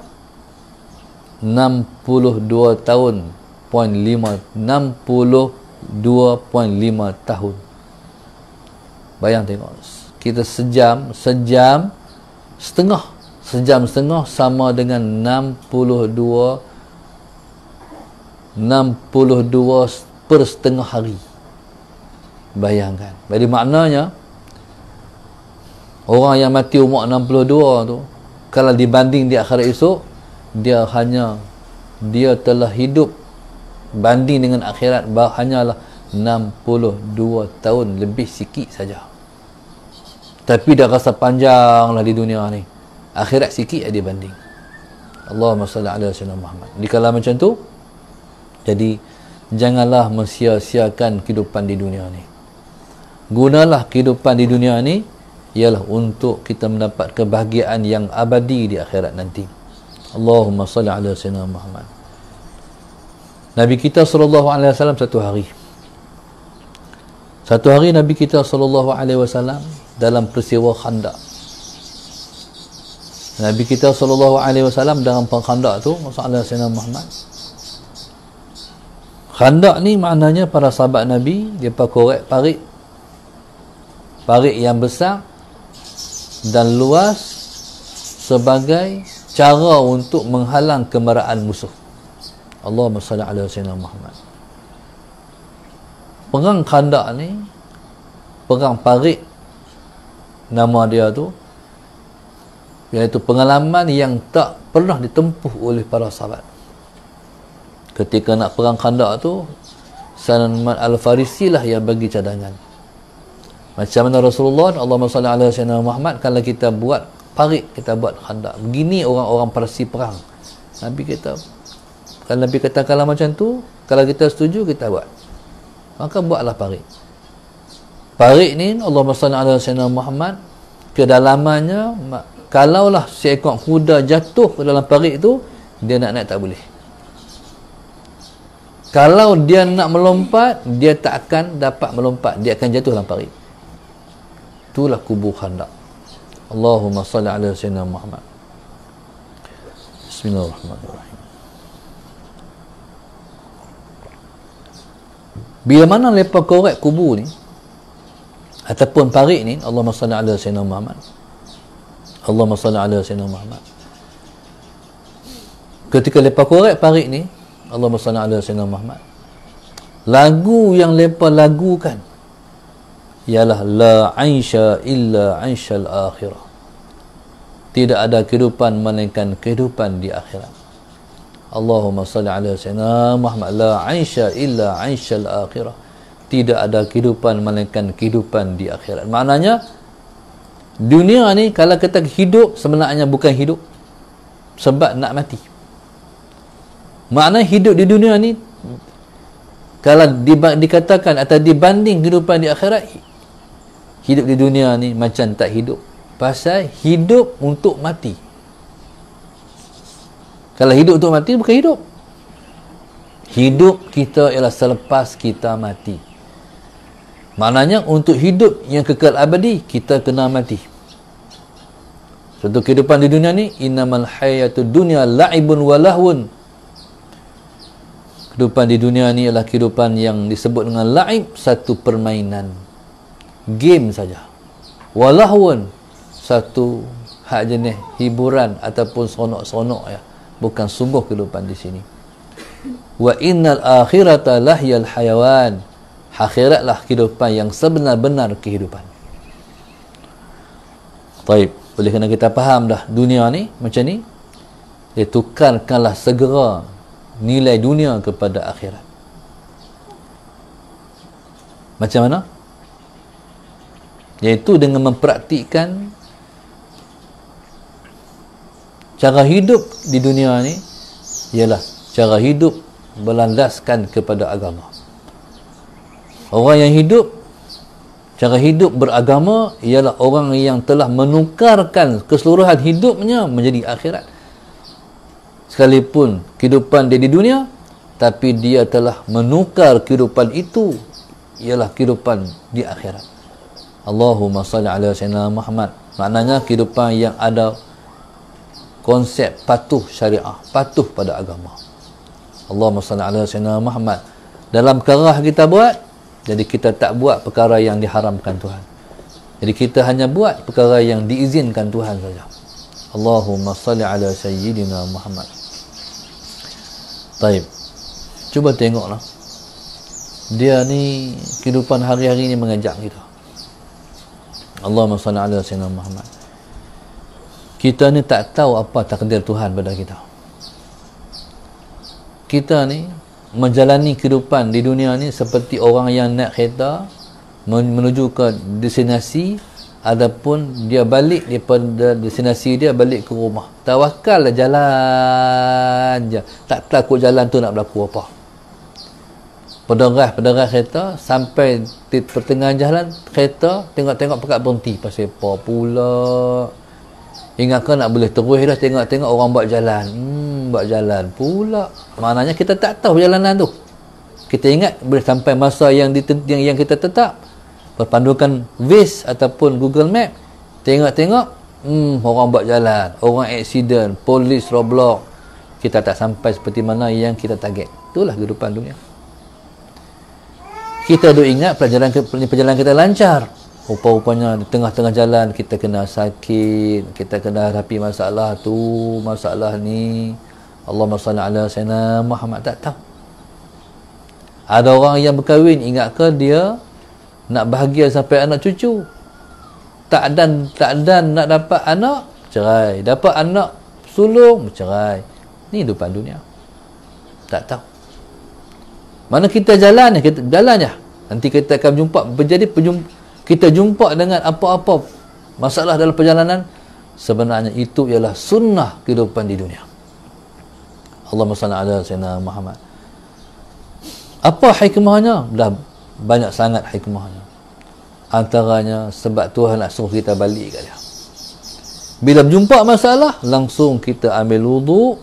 62 tahun 62.5 tahun. Bayang tengok, kita sejam setengah sama dengan 62 per setengah hari. Bayangkan. Jadi maknanya orang yang mati umur 62 tu, kalau dibanding di akhirat esok, dia telah hidup banding dengan akhirat hanyalah 62 tahun lebih sikit saja. Tapi dah rasa panjang lah di dunia ni. Akhirat sikit dia banding. Allahumma salli ala sayyidina Muhammad. Dikala macam tu, jadi janganlah mensia-siakan kehidupan di dunia ni. Gunalah kehidupan di dunia ni ialah untuk kita mendapat kebahagiaan yang abadi di akhirat nanti. Allahumma salli ala sayyidina Muhammad. Nabi kita sallallahu alaihi wasallam satu hari Nabi kita sallallahu alaihi wasallam dalam peristiwa Khandaq. Nabi kita sallallahu alaihi wasallam dalam perang Khandaq tu, masalah sayyidina Muhammad. Khandaq ni maknanya para sahabat Nabi depa korek parit yang besar dan luas sebagai cara untuk menghalang kemarahan musuh. Allahumma salli ala sayyidina Muhammad. Perang Khandaq ni, perang parit nama dia tu, iaitu pengalaman yang tak pernah ditempuh oleh para sahabat. Ketika nak perang Khandaq tu, Salman Al-Farisi lah yang bagi cadangan. Macam mana Rasulullah, Allahumma salli ala sayyidina Muhammad, kalau kita buat parit, kita buat Khandaq, begini orang-orang Parsi perang. Nabi kata kalau macam tu, kalau kita setuju, kita buat. Maka buatlah parit. Parit ni, Allahumma salli ala sayyidina Muhammad, kedalamannya, kalaulah seekor kuda jatuh ke dalam parit tu, dia nak naik tak boleh. Kalau dia nak melompat, dia tak akan dapat melompat, dia akan jatuh dalam parit. Itulah kubur Khandaq. Allahumma salli ala sayyidina Muhammad. Bismillahirrahmanirrahim. Bila mana mereka korek kubur ni, ataupun parik ni, Allahumma salli ala sayyidina Muhammad, Allahumma salli ala sayyidina Muhammad. Ketika lepas korek parik ni, Allahumma salli ala sayyidina Muhammad, lagu yang lepas lagukan ialah la aisha illa aishal akhirah, tidak ada kehidupan melainkan kehidupan di akhirat. Allahumma salli ala sayyidina Muhammad, la aisha illa aishal akhirah, tidak ada kehidupan melainkan kehidupan di akhirat. Maknanya dunia ni kalau kita hidup, sebenarnya bukan hidup sebab nak mati. Maknanya hidup di dunia ni kalau dikatakan atau dibanding kehidupan di akhirat, hidup di dunia ni macam tak hidup, pasal hidup untuk mati. Kalau hidup untuk mati, bukan hidup. Hidup kita ialah selepas kita mati. Maknanya untuk hidup yang kekal abadi, kita kena mati. Suatu kehidupan di dunia ni, innamal hayatud dunya la'ibun wa lahwun. Kehidupan di dunia ni ialah kehidupan yang disebut dengan la'ib, satu permainan, game saja. Wa lahwun, satu hak jenis hiburan ataupun seronok-seronok ya. Bukan sungguh kehidupan di sini. Wa innal akhirata lahyal hayawan, akhiratlah kehidupan yang sebenar-benar kehidupan. Taib, boleh kena kita faham dah dunia ni macam ni, dia tukarkanlah segera nilai dunia kepada akhirat. Macam mana? Iaitu dengan mempraktikkan cara hidup di dunia ni ialah cara hidup berlandaskan kepada agama. Orang yang hidup cara hidup beragama ialah orang yang telah menukarkan keseluruhan hidupnya menjadi akhirat. Sekalipun kehidupan dia di dunia, tapi dia telah menukar kehidupan itu ialah kehidupan di akhirat. Allahumma salli ala sayyidina Muhammad, maknanya kehidupan yang ada konsep patuh syariah, patuh pada agama. Allahumma salli ala sayyidina Muhammad. Dalam perkara kita buat, jadi kita tak buat perkara yang diharamkan Tuhan. Jadi kita hanya buat perkara yang diizinkan Tuhan saja. Allahumma salli ala sayyidina Muhammad. Taib. Cuba tengoklah. Dia ni kehidupan hari-hari ni mengajak kita. Allahumma salli ala sayyidina Muhammad. Kita ni tak tahu apa takdir Tuhan pada kita. Kita ni menjalani kehidupan di dunia ni seperti orang yang naik kereta menuju ke destinasi, adapun dia balik daripada destinasi dia balik ke rumah. Tawakal lah, jalan je. Tak takut jalan tu nak berlaku apa. Penderah kereta sampai di pertengahan jalan kereta tengok-tengok pekat berhenti. Pasal apa pula? Ingatkan nak boleh terus dah, tengok-tengok orang buat jalan. Buat jalan pula. Maknanya kita tak tahu perjalanan tu. Kita ingat boleh sampai masa yang kita tetap. Berpandukan Waze ataupun Google Map. Tengok-tengok, orang buat jalan, orang aksiden, polis roadblock. Kita tak sampai seperti mana yang kita target. Itulah kehidupan dunia. Kita duk ingat perjalanan kita lancar. Rupa-rupanya di tengah-tengah jalan kita kena sakit, kita kena hadapi masalah tu, masalah ni. Allahumma salli ala sayyidina Muhammad. Tak tahu. Ada orang yang berkahwin, ingat ke dia nak bahagia sampai anak cucu? Tak dan nak dapat anak, cerai. Dapat anak sulung, cerai. Ni kehidupan dunia. Tak tahu. Mana kita jalan je. Nanti kita akan kita jumpa dengan apa-apa masalah dalam perjalanan, sebenarnya itu ialah sunnah kehidupan di dunia. Allahumma salli ala sayyidina Muhammad. Apa hikmahnya? Dah banyak sangat hikmahnya. Antaranya sebab Tuhan nak suruh kita balik kat dia. Bila berjumpa masalah, langsung kita ambil wudu,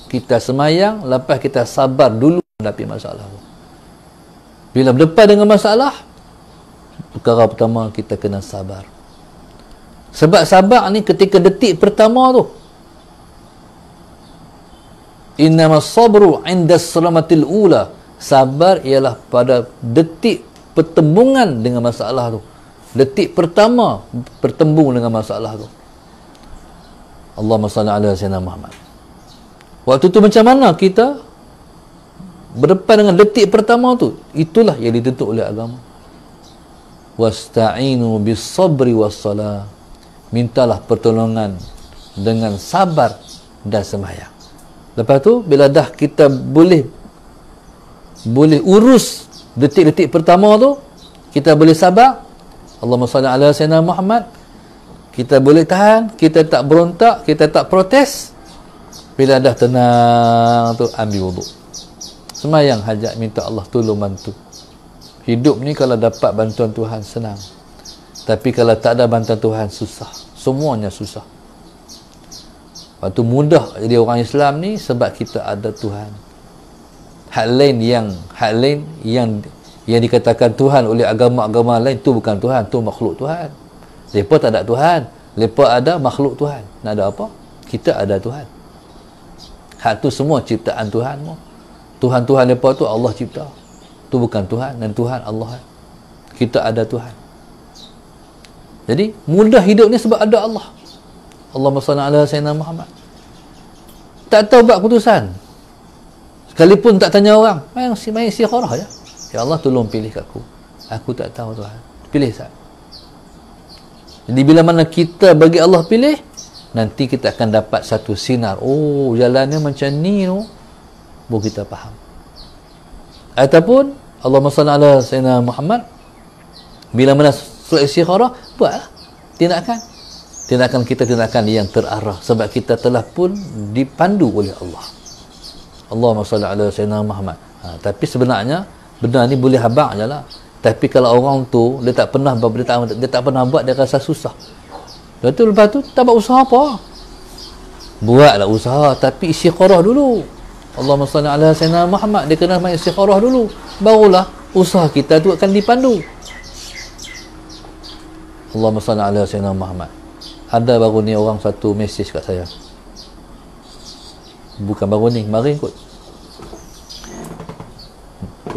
kita semayang, lepas kita sabar dulu menghadapi masalah. Bila berdepan dengan masalah, perkara pertama kita kena sabar. Sebab sabar ni ketika detik pertama tu, innamas sabru 'inda as-salamatil ula. Sabar ialah pada detik pertembungan dengan masalah tu. detik pertama bertembung dengan masalah tu. Allahumma salli ala sayyidina Muhammad. Waktu tu macam mana kita berdepan dengan detik pertama tu? Itulah yang ditentu oleh agama. Wasta'inu bis sabri was salah. Mintalah pertolongan dengan sabar dan sembahyang. Lepas tu bila dah kita boleh urus detik-detik pertama tu, kita boleh sabar. Allahumma salli ala sayyidina Muhammad. Kita boleh tahan, kita tak berontak, kita tak protes. Bila dah tenang tu, ambil wuduk, sembahyang hajat, minta Allah tolong bantu. Hidup ni kalau dapat bantuan Tuhan senang, tapi kalau tak ada bantuan Tuhan susah, semuanya susah. Waktu mudah jadi orang Islam ni sebab kita ada Tuhan. Hak lain yang dikatakan Tuhan oleh agama-agama lain tu bukan Tuhan, tu makhluk Tuhan. Mereka tak ada Tuhan, mereka ada makhluk Tuhan. Nak ada apa? Kita ada Tuhan. Hak tu semua ciptaan Tuhan. Tuhan-Tuhan mereka tu Allah cipta. Tu bukan Tuhan, dan Tuhan Allah. Kita ada Tuhan. Jadi mudah hidup ni sebab ada Allah. Allahumma salli ala sayyidina Muhammad. Tak tahu buat keputusan, sekalipun tak tanya orang, main istikharah je. Ya Allah tolong pilih kat aku tak tahu Tuhan, pilih saya. Jadi bila mana kita bagi Allah pilih, nanti kita akan dapat satu sinar. Oh, jalannya macam ni tu, baru kita faham. Ataupun Allahumma salli ala sayyidina Muhammad, bila mana solat istikharah, buatlah tindakan kita, tindakan yang terarah, sebab kita telah pun dipandu oleh Allah. Allahumma salli ala sayyidina Muhammad. Tapi sebenarnya benda ni boleh habaq je lah. Tapi kalau orang tu dia tak pernah buat, dia rasa susah. Lepas tu tak buat usaha apa. Buatlah usaha, tapi istikharah dulu. Allahumma salli ala sayyidina Muhammad, dia kena main istikharah dulu, barulah usaha kita tu akan dipandu. Allahumma salli ala sayyidina Muhammad. Ada baru ni orang satu mesej kat saya, bukan baru ni, kemarin kot.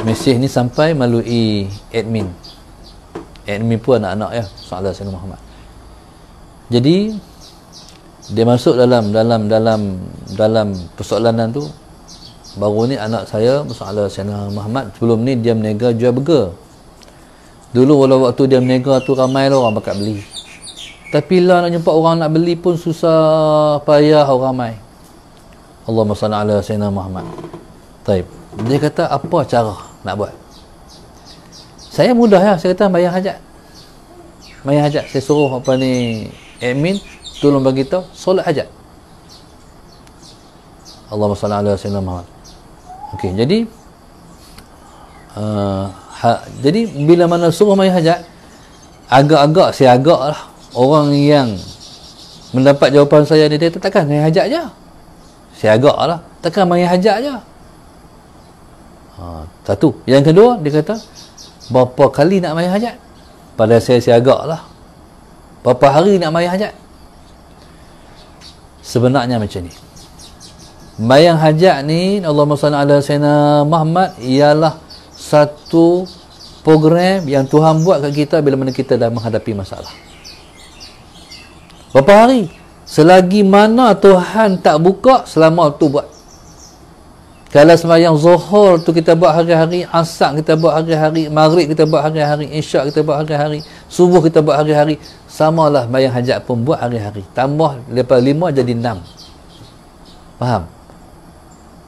Mesej ni sampai melalui admin pun anak-anak ya, sallallahu alaihi Muhammad. Jadi dia masuk dalam persoalanan tu. Baru ni anak saya sallallahu alaihi Muhammad, sebelum ni dia berniaga jual burger. Dulu waktu dia berniaga tu ramai lah orang bakal beli, tapi lah nak jumpa orang nak beli pun susah payah, orang ramai. Allahumma salli ala sayyidina Muhammad. Taib. Dia kata apa cara nak buat? Saya mudah ya, saya kata bayar hajat. Saya suruh admin tolong bagi tahu solat hajat. Allahumma salli ala sayyidina Muhammad. Okey, jadi bila mana suruh bayar hajat, agak-agak saya lah orang yang mendapat jawapan saya ni, dia takkan bayar hajat je. Saya agak lah, takkan bayar hajat je. Satu. Yang kedua, dia kata berapa kali nak bayar hajat? Pada saya agak lah, berapa hari nak bayar hajat? Sebenarnya macam ni, bayang hajat ni, Allahumma salli ala sayyidina Muhammad, ialah satu program yang Tuhan buat kat kita bila mana kita dah menghadapi masalah. Berapa hari? Selagi mana Tuhan tak buka, selama tu buat. Kalau sembahyang Zuhur tu kita buat hari-hari, Asar kita buat hari-hari, Maghrib kita buat hari-hari, Isyak kita buat hari-hari, Subuh kita buat hari-hari, samalah bayang hajat pun buat hari-hari. Tambah lepas 5 jadi 6. Faham?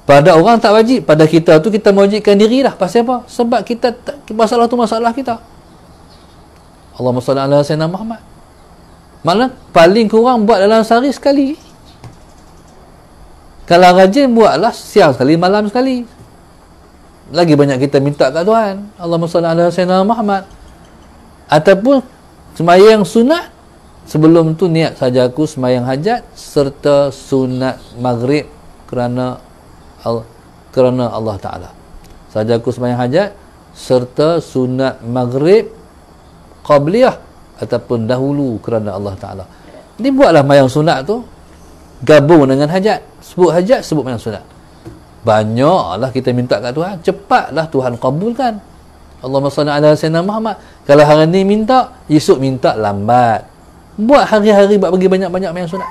Pada orang tak wajib, pada kita tu kita mewajibkan diri lah. Pasal apa? Sebab kita masalah tu masalah kita. Allahumma salli ala sayyidina Muhammad. Malah paling kurang buat dalam sehari sekali. Kalau rajin buatlah siang sekali, malam sekali. Lagi banyak kita minta kat Tuhan. Allahumma salli ala sayyidina Muhammad. Ataupun sembahyang sunat, sebelum tu niat saja aku sembahyang hajat serta sunat maghrib kerana Allah Ta'ala. Saja aku sembahyang hajat serta sunat maghrib qabliyah ataupun dahulu kerana Allah Ta'ala. Jadi buatlah sembahyang sunat tu gabung dengan hajat. Sebut hajat, sebut sembahyang sunat. Banyaklah kita minta kat Tuhan, cepatlah Tuhan kabulkan. Allahumma salli ala sayyidina Muhammad. Kalau hari ni minta, esok minta lambat. Buat hari-hari, buat bagi banyak-banyak main sunat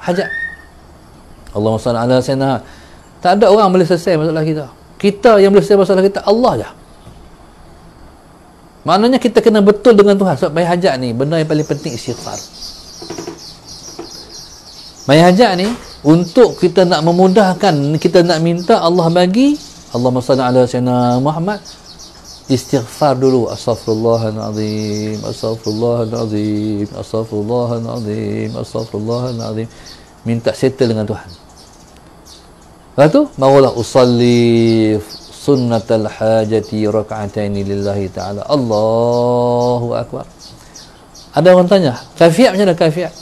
hajat. Allahumma salli ala sayyidina. Tak ada orang boleh selesai masalah kita. Kita yang boleh selesai masalah kita, Allah je. Maknanya kita kena betul dengan Tuhan. Sebab bayar hajat ni, benda yang paling penting istighfar. Bayar hajat ni, untuk kita nak memudahkan, kita nak minta Allah bagi, Allahumma salli ala sayyidina Muhammad, istighfar dulu. Astaghfirullahaladzim, astaghfirullahaladzim, astaghfirullahaladzim, astaghfirullahaladzim. Minta settle dengan Tuhan. Lepas tu, barulah usalli sunnatal hajati raka'ataini lillahi ta'ala. Allahu Akbar. Ada orang tanya, kaifiat macam mana kaifiat?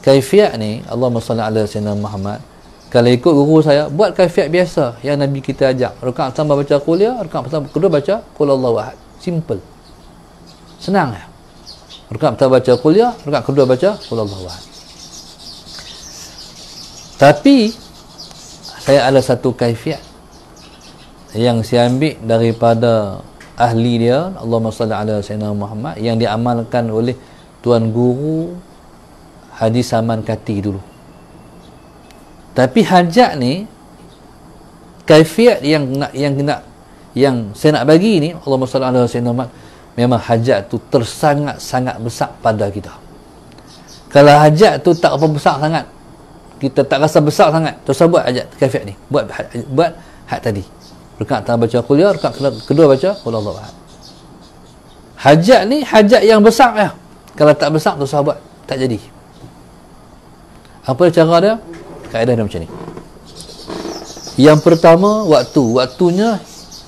Kaifiat ni, Allahumma salli ala sayyidina Muhammad. Kalau ikut guru saya, buat kaifiat biasa yang Nabi kita ajak. Rakaat pertama baca qul ya, rakaat kedua baca qul Allahu ahad. Simple. Senang ya. Rakaat pertama baca qul ya, rakaat kedua baca qul Allahu ahad. Tapi saya ada satu kaifiat yang saya ambil daripada ahli dia, Allahumma salli ala sayyidina Muhammad, yang diamalkan oleh tuan guru Haji Saman Kati dulu. Tapi hajat ni, kaifiat yang saya nak bagi ni, Allahumma salli ala sayyidina Muhammad, memang hajat tu tersangat-sangat besar pada kita. Kalau hajat tu tak apa besar sangat, kita tak rasa besar sangat, terus buat hajat kaifiat ni, buat had tadi. Rakaat pertama baca qul ya, rakaat kedua baca qul Allahu ahad. Hajat ni hajat yang besar ya. Kalau tak besar tu sahabat tak jadi. Apa cara dia? Kaedah dia macam ni. Yang pertama, waktunya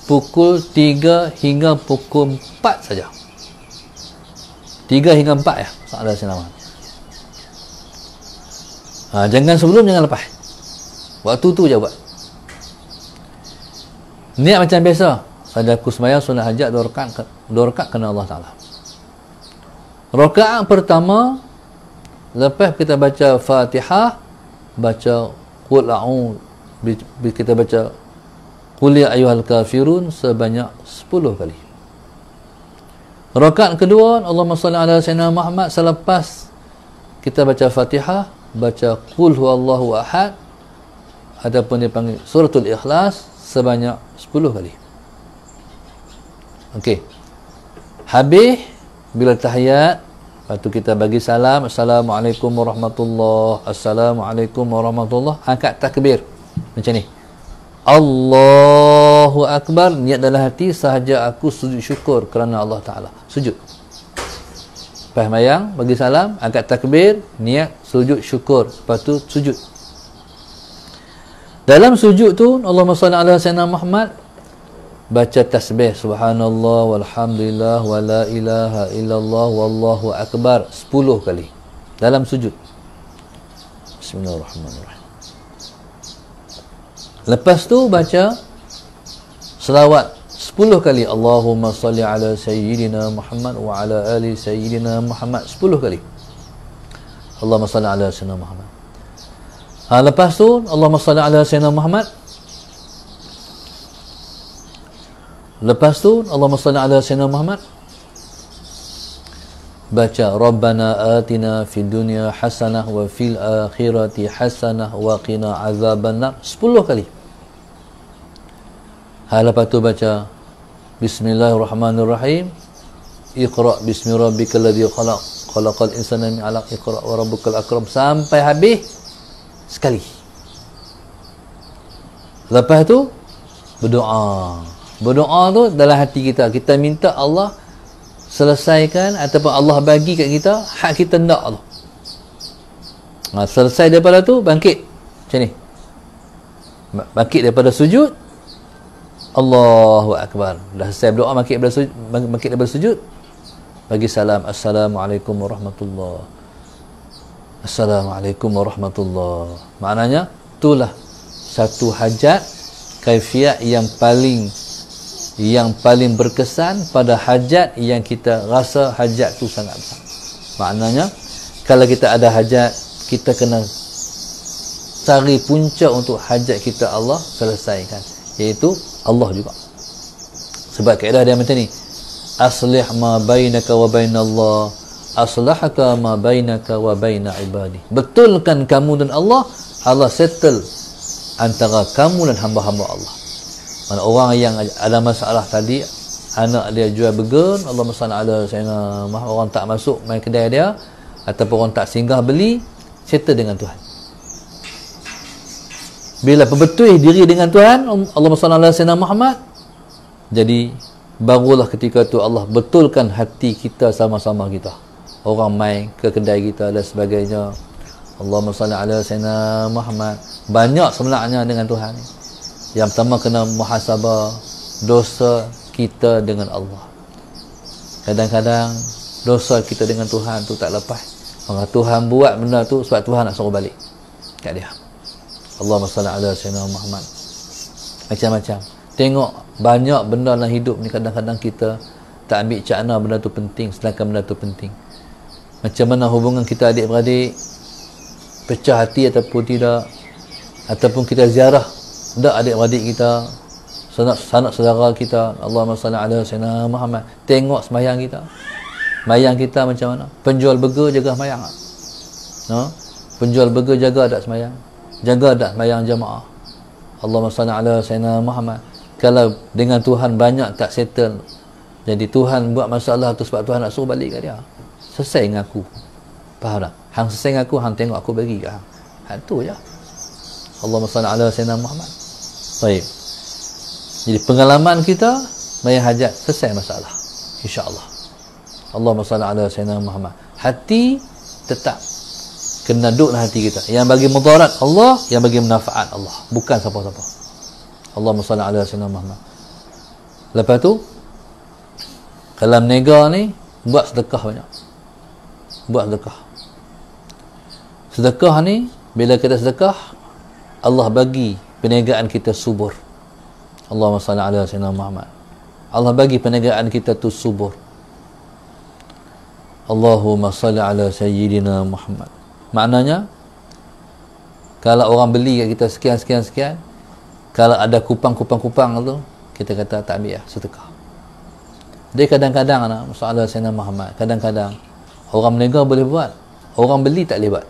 pukul 3 hingga pukul 4 saja. 3 hingga 4 ya. Salah senama. Jangan sebelum, jangan lepas. Waktu tu je buat. Niat macam biasa. Saja aku sembahyang sunat hajat 2 rakaat kerana Allah Ta'ala. Rakaat pertama, lepas kita baca Fatihah, baca qul a'udzu, kita baca qul ya ayyuhal kafirun sebanyak 10 kali. Rakaat kedua, Allahumma salli ala sayyidina Muhammad, selepas kita baca Fatihah, baca qul huwallahu ahad ataupun dipanggil suratul ikhlas sebanyak 10 kali. Okey. Habis bila tahiyat, lepas tu kita bagi salam, Assalamualaikum warahmatullahi, Assalamualaikum warahmatullahi, angkat takbir macam ni, Allahu Akbar, niat dalam hati sahaja aku sujud syukur kerana Allah Ta'ala, sujud. Lepas mayang, bagi salam, angkat takbir, niat sujud syukur, lepas tu sujud. Dalam sujud tu, Allahumma salli ala sayyidina Muhammad, baca tasbih subhanallah walhamdulillah wa la ilaha illallah wallahu akbar 10 kali dalam sujud. Bismillahirrahmanirrahim. Lepas tu baca selawat 10 kali, Allahumma salli ala sayyidina Muhammad wa ala ali sayyidina Muhammad 10 kali. Allahumma salli ala sayyidina Muhammad. Lepas tu Allahumma salli ala sayyidina Muhammad. Lepas tu Allahumma salli ala sayyidina Muhammad, baca Rabbana atina fid dunya hasanah wa fil akhirati hasanah wa qina azabannar 10 kali. Lepas tu baca Bismillahirrahmanirrahim, Iqra bismi rabbikal ladzi khalaq, khalaqal insana min 'alaq, Iqra wa rabbukal akram, sampai habis sekali. Lepas tu berdoa. Berdoa tu dalam hati kita, kita minta Allah selesaikan ataupun Allah bagi kat kita hak kita nak Allah. Selesai daripada tu, bangkit macam ni, bangkit daripada sujud, Allahu Akbar, dah selesai berdoa, bangkit daripada sujud, bagi salam, Assalamualaikum warahmatullahi, Assalamualaikum warahmatullahi. Maknanya itulah satu hajat, kaifiat yang paling berkesan pada hajat yang kita rasa hajat tu sangat besar. Maknanya kalau kita ada hajat, kita kena cari punca untuk hajat kita Allah selesaikan, iaitu Allah juga. Sebab kaedah dia macam ni, aslih ma bainaka wa bainallah, aslahaka ma bainaka wa baina ibadi. Betulkan kamu dan Allah, Allah settle antara kamu dan hamba-hamba Allah. Mana orang yang ada masalah tadi, anak dia jual burger, Allah SWT ada Sayyidina Muhammad, orang tak masuk main kedai dia, ataupun orang tak singgah beli, settle dengan Tuhan. Bila perbetul diri dengan Tuhan, Allah SWT Sayyidina Muhammad, jadi barulah ketika tu Allah betulkan hati kita sama-sama kita. Orang main ke kedai kita dan sebagainya, Allahumma salli ala Sayyidina Muhammad. Banyak sebenarnya dengan Tuhan ni. Yang pertama kena muhasabah dosa kita dengan Allah. Kadang-kadang dosa kita dengan Tuhan tu tak lepas. Maka Tuhan buat benda tu sebab Tuhan nak suruh balik kat dia. Allahumma salli ala Sayyidina Muhammad. Macam-macam. Tengok banyak benda dalam hidup ni, kadang-kadang kita tak ambil cakna benda tu penting, sedangkan benda tu penting. Macam mana hubungan kita adik-beradik, pecah hati ataupun tidak, ataupun kita ziarah dak adik-beradik kita, sanak saudara kita. Allahumma salli ala Sayyidina Muhammad. Tengok sembahyang kita, sembahyang kita macam mana. Penjual burger jaga sembahyang, penjual burger jaga tak sembahyang, jaga tak sembahyang jamaah. Allahumma salli ala Sayyidina Muhammad. Kalau dengan Tuhan banyak tak settle, jadi Tuhan buat masalah tu sebab Tuhan nak suruh balik kat dia. Selesai dengan aku, faham tak? Hang selesai dengan aku, hang tengok aku bagi kat hang. Hang tu je. Allahumma salli ala Sayyidina Muhammad. Baik. Jadi pengalaman kita bayar hajat, selesai masalah, insya-Allah. Allahumma salli ala Sayyidina Muhammad. Hati tetap kena duduk dalam hati kita. Yang bagi mudarat Allah, yang bagi manfaat Allah, bukan siapa-siapa. Allahumma salli ala Sayyidina Muhammad. Lepas tu, kalau menega ni, buat sedekah banyak. Buat sedekah. Sedekah ni, bila kita sedekah, Allah bagi perniagaan kita subur. Allahumma salli ala Sayyidina Muhammad. Allah bagi perniagaan kita tu subur. Allahumma salli ala Sayyidina Muhammad. Maknanya, kalau orang beli kat kita sekian, kalau ada kupang tu, kita kata tak ambil lah, sedekah. Dia kadang-kadang masalah Sayyidina Muhammad, kadang-kadang orang menega boleh buat, orang beli tak boleh buat.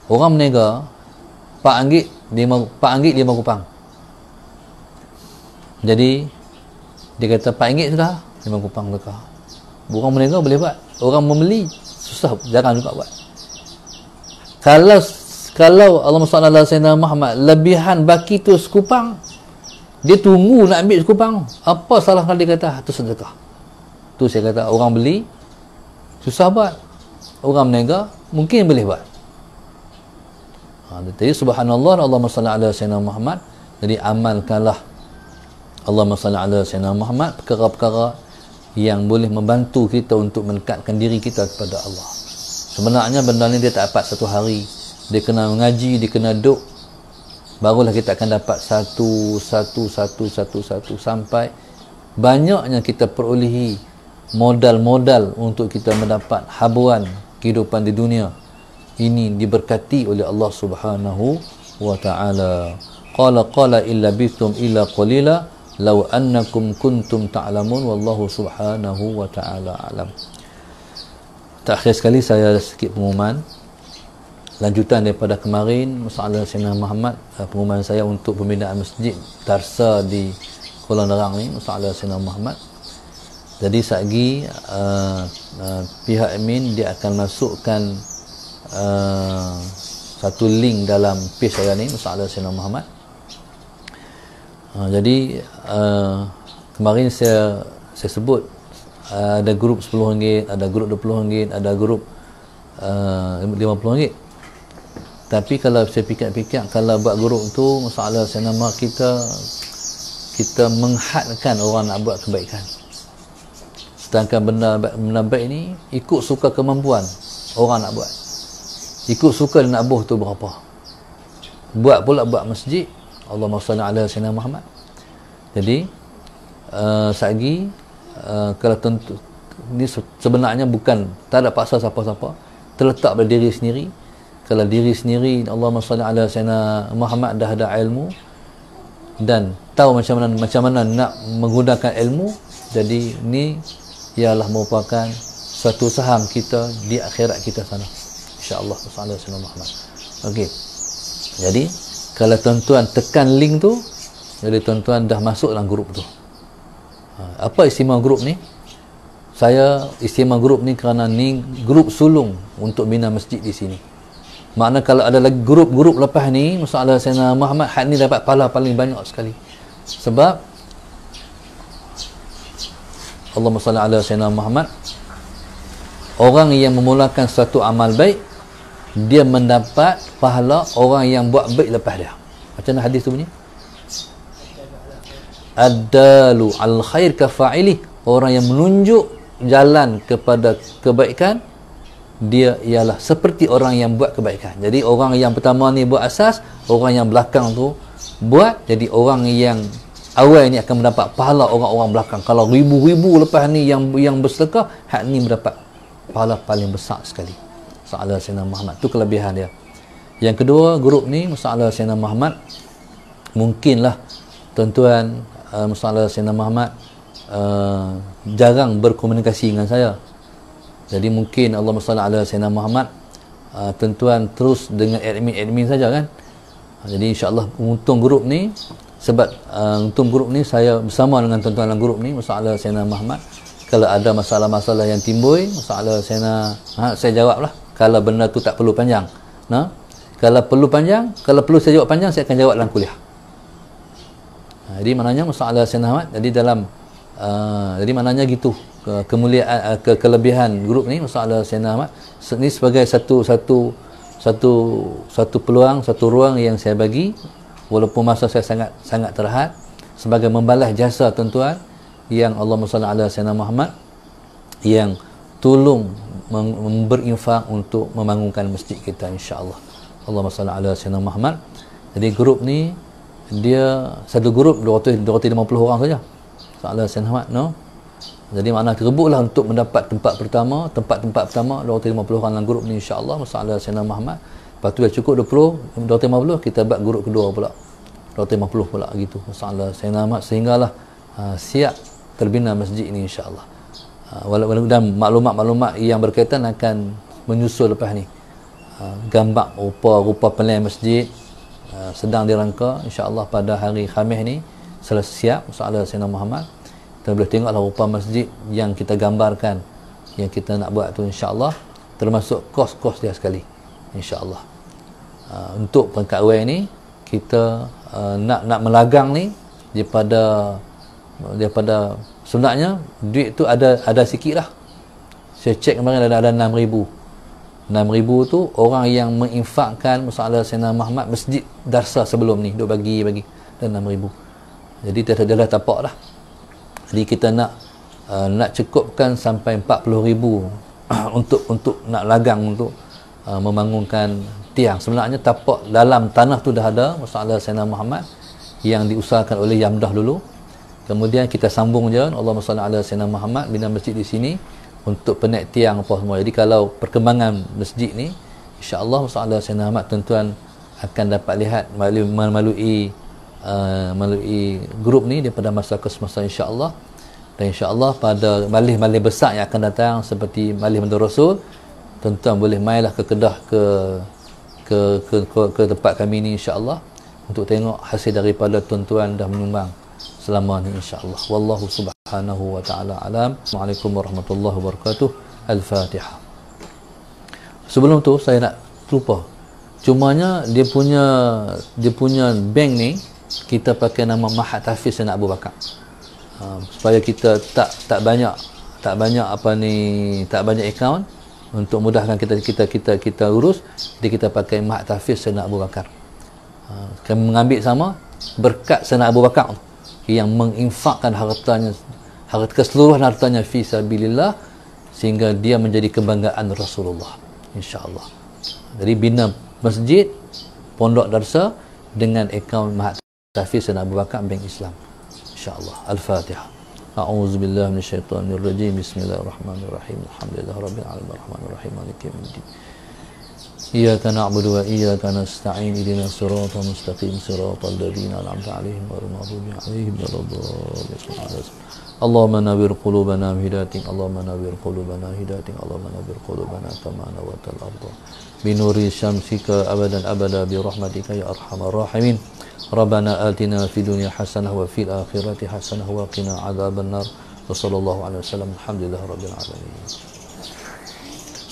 Orang menega RM4 5 kupang. Jadi dia kata RM4 sudah 5 kupang sedekah. Orang menega boleh buat, orang membeli susah, jarang juga buat. Kalau Allahumma salli ala Sayyidina Muhammad, lebihan baki tu sekupang, dia tunggu nak ambil sekupang, apa salah kalau dia kata tu sedekah? Tu saya kata orang beli susah buat, orang menega mungkin boleh buat. Jadi subhanallah, Allahumma salli ala Sayyidina Muhammad. Jadi amalkanlah Allahumma salli ala Sayyidina Muhammad, perkara-perkara yang boleh membantu kita untuk mendekatkan diri kita kepada Allah. Sebenarnya benda ni dia tak dapat satu hari, dia kena mengaji, dia kena duduk, barulah kita akan dapat satu sampai banyaknya kita perolehi modal-modal untuk kita mendapat habuan kehidupan di dunia ini diberkati oleh Allah Subhanahu wa ta'ala. Qala illa bitum illa qalila law annakum kuntum ta'lamun wallahu subhanahu wa ta'ala alam. Terakhir sekali saya sikit pengumuman lanjutan daripada kemarin, masalah Sayyidina Muhammad, pengumuman saya untuk pembinaan masjid Darsa di Kuala Nerang ni, masalah Sayyidina Muhammad. Jadi satgi pihak admin dia akan masukkan satu link dalam page saya ni, masalah Sayyidina Muhammad. Jadi kemarin saya sebut ada grup RM10, ada grup RM20, ada grup RM50. Tapi kalau saya fikir-fikir, kalau buat grup tu, masalah Sayyidina Muhammad, kita menghadkan orang nak buat kebaikan. Sedangkan benda baik ni ikut suka kemampuan orang nak buat, ikut suka dia nak buh tu berapa. Buat pula buat masjid, Allahumma salli ala Sayyidina Muhammad. Jadi satgi kalau tentu ni sebenarnya bukan, tak ada paksa siapa-siapa, terletak pada diri sendiri. Kalau diri sendiri Allahumma salli ala Sayyidina Muhammad dah ada ilmu, dan tahu macam mana nak menggunakan ilmu. Jadi ni ialah merupakan satu saham kita di akhirat kita sana, insya-Allah. Sallallahu alaihi Muhammad. Okey. Jadi kalau tuan-tuan tekan link tu, jadi tuan-tuan dah masuk dalam grup tu. Apa istimewa grup ni? Saya istimewa grup ni kerana ni grup sulung untuk bina masjid di sini. Makna kalau ada lagi grup-grup lepas ni, masalah Sayyidina Muhammad, hak ni dapat pahala paling banyak sekali. Sebab Allahumma salli ala Sayyidina Muhammad, orang yang memulakan satu amal baik, dia mendapat pahala orang yang buat baik lepas dia. Macam mana hadis tu bunyi? Ad-dalu al-khair kafa'ilih, orang yang menunjuk jalan kepada kebaikan, dia ialah seperti orang yang buat kebaikan. Jadi orang yang pertama ni buat asas, orang yang belakang tu buat, jadi orang yang awal ni akan mendapat pahala orang-orang belakang. Kalau ribu-ribu lepas ni yang bersedekah, hak ni mendapat pahala paling besar sekali. Masalah Sayyidina Muhammad tu kelebihan dia. Yang kedua, grup ni masalah Sayyidina Muhammad, mungkinlah tuan-tuan masalah Sayyidina Muhammad jarang berkomunikasi dengan saya. Jadi mungkin Allahumma salli ala Sayyidina Muhammad, tuan-tuan terus dengan admin saja kan. Jadi insya-Allah untung grup ni, sebab untung grup ni saya bersama dengan tuan-tuan dalam grup ni masalah Sayyidina Muhammad. Kalau ada masalah-masalah yang timbul, masalah saya jawablah. Kalau benda tu tak perlu panjang. Kalau perlu panjang, kalau perlu saya jawab panjang, saya akan jawab dalam kuliah. Jadi maknanya masalah Sayyidina Muhammad, jadi dalam jadi maknanya gitu kemuliaan, kelebihan grup ni masalah Sayyidina Muhammad ni sebagai satu peluang, satu ruang yang saya bagi, walaupun masa saya sangat terhad, sebagai membalas jasa tuan-tuan yang Allahumma salli ala Sayyidina Muhammad, yang tolong berinfak untuk membangunkan masjid kita, insya-Allah. Allahumma salli ala Sayyidina Muhammad. Jadi grup ni dia satu grup 250 orang saja. Salah Sayyidina Muhammad, no. Jadi makna terbuklah untuk mendapat tempat pertama 250 orang dalam grup ni, insya-Allah. Masalah Sayyidina Muhammad. Lepas tu dah cukup 250, kita buat grup kedua pula 250 pula gitu. Masalah Sayyidina Muhammad, sehinggalah siap terbina masjid ni, insya-Allah. Walaupun dan maklumat-maklumat yang berkaitan akan menyusul lepas ni. Gambar rupa plan masjid sedang dirangka, insya-Allah pada hari Khamis ni selesai siap masalah Sayyidina Muhammad. Kita boleh tengoklah rupa masjid yang kita gambarkan, yang kita nak buat tu, insya-Allah, termasuk kos-kos dia sekali, insya-Allah. Untuk peringkat awal ni kita nak melagang ni daripada sebenarnya duit tu ada sikit lah. Saya cek kemarin ada 6,000 tu orang yang menginfakkan masalah Sayyidina Muhammad masjid darsa sebelum ni, duk bagi dan 6,000. Jadi dia dah tapak dah. Jadi kita nak cukupkan sampai 40,000 untuk nak lagang untuk membangunkan tiang. Sebenarnya tapak dalam tanah tu dah ada masalah Sayyidina Muhammad yang diusahakan oleh Yamdah dulu. Kemudian kita sambung je, Allahumma salli ala Sayyidina Muhammad, bina masjid di sini untuk penaik tiang apa semua. Jadi kalau perkembangan masjid ni, insya-Allah masalah Sayyidina Muhammad, tuan-tuan akan dapat lihat melalui grup ni daripada masa ke semasa, insya-Allah. Dan insya-Allah pada majlis-majlis besar yang akan datang seperti majlis Maulid Rasul, tuan-tuan boleh mainlah ke Kedah ke tempat kami ni, insya-Allah, untuk tengok hasil daripada tuan-tuan dah menyumbang selama ni, insya-Allah. Wallahu subhanahu wa ta'ala alam. Assalamualaikum warahmatullahi wabarakatuh. Al-Fatihah. Sebelum tu saya nak lupa, cumanya dia punya bank ni kita pakai nama Mahat Tahfiz Sayyidina Abu Bakar, supaya kita tak banyak akaun, untuk mudahkan kita urus. Jadi kita pakai Mahat Tahfiz Sayyidina Abu Bakar. Kami mengambil sama berkat Sayyidina Abu Bakar yang menginfakkan keseluruhan hartanya fi sabilillah, sehingga dia menjadi kebanggaan Rasulullah, insya-Allah. Jadi bina masjid, pondok darsa dengan akaun Mahat Tahfiz Sayyidina Abu Bakar Bank Islam, insya-Allah. Al-Fatihah. A'udzubillahi minasyaitonirrajim. Bismillahirrahmanirrahim. Alhamdulillahirabbil alamin arrahmanirrahim maliki yaumiddin. إياك نعبد وإياك نستعين اهدنا الصراط المستقيم صراط الذين أنعمت عليهم غير المغضوب عليهم ولا الضالين. اللهم نور قلوبنا بهدايتك اللهم نور قلوبنا بهدايتك اللهم نور قلوبنا كما نورت الأرض بنور شمسك أبدا أبدا برحمتك يا أرحم الراحمين. ربنا آتنا في الدنيا حسنة وفي الآخرة حسنة وقنا عذاب النار. وصلى الله عليه وسلم. الحمد لله رب العالمين.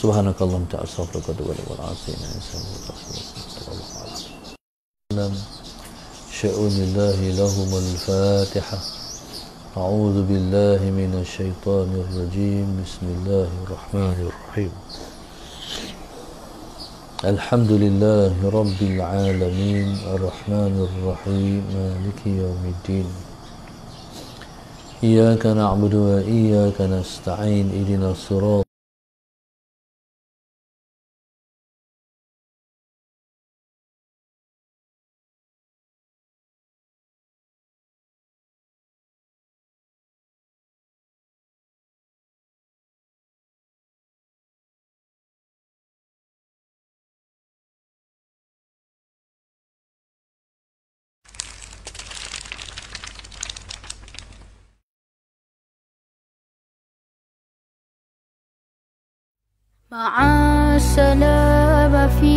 سبحانك اللهم تعالى استغفرك واتوب اليك والعافين شؤون الله لهم الفاتحة. أعوذ بالله من الشيطان الرجيم. بسم الله الرحمن الرحيم. الحمد لله رب العالمين الرحمن الرحيم مالك يوم الدين. إياك نعبد وإياك نستعين اهدنا الصراط مع السلامة في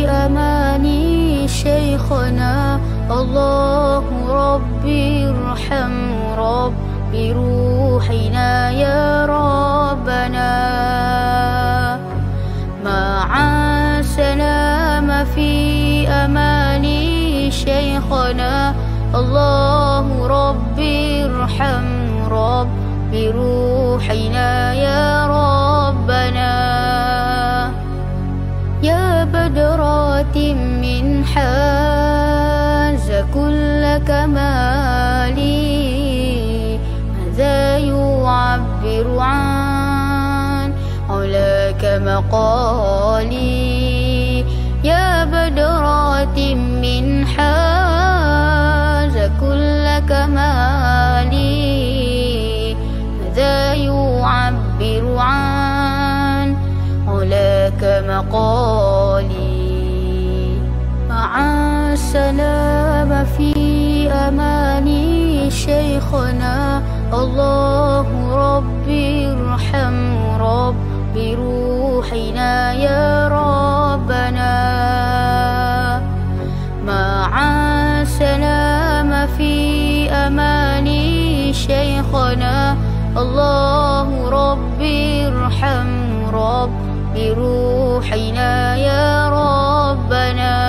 أماني شيخنا الله ربي ارحم ربي روحنا يا ربنا. مع السلامة في أماني شيخنا الله ربي ارحم ربي روحنا يا ربنا. يا بدرات من حاز كل كمالي ماذا يعبر عن علاك مقالي. يا بدرات من حاز كل كمالي ماذا يعبر عن علاك مقالي. مع السلامة في أماني شيخنا الله ربي ارحم ربي روحنا يا ربنا. مع السلامة في أماني شيخنا الله ربي ارحم ربي روحنا يا ربنا.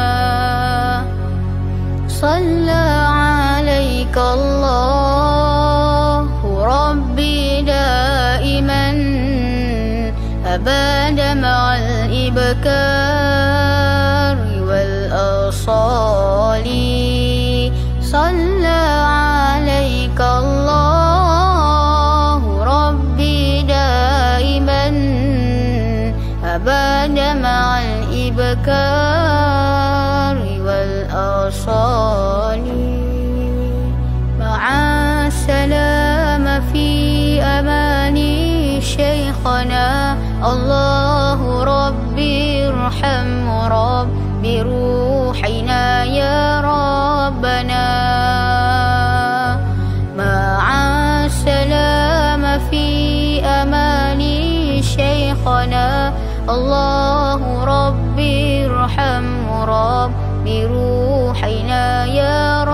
صلى عليك الله ربي دائما أبدا مع الإبكار والأصال. صلى عليك الله ربي دائما أبدا مع الإبكار والأصال. مع السلامة في أماني شيخنا الله ربي ارحم ربي روحنا يا ربنا. مع السلامة في أماني شيخنا الله ربي ارحم ربي روحنا يا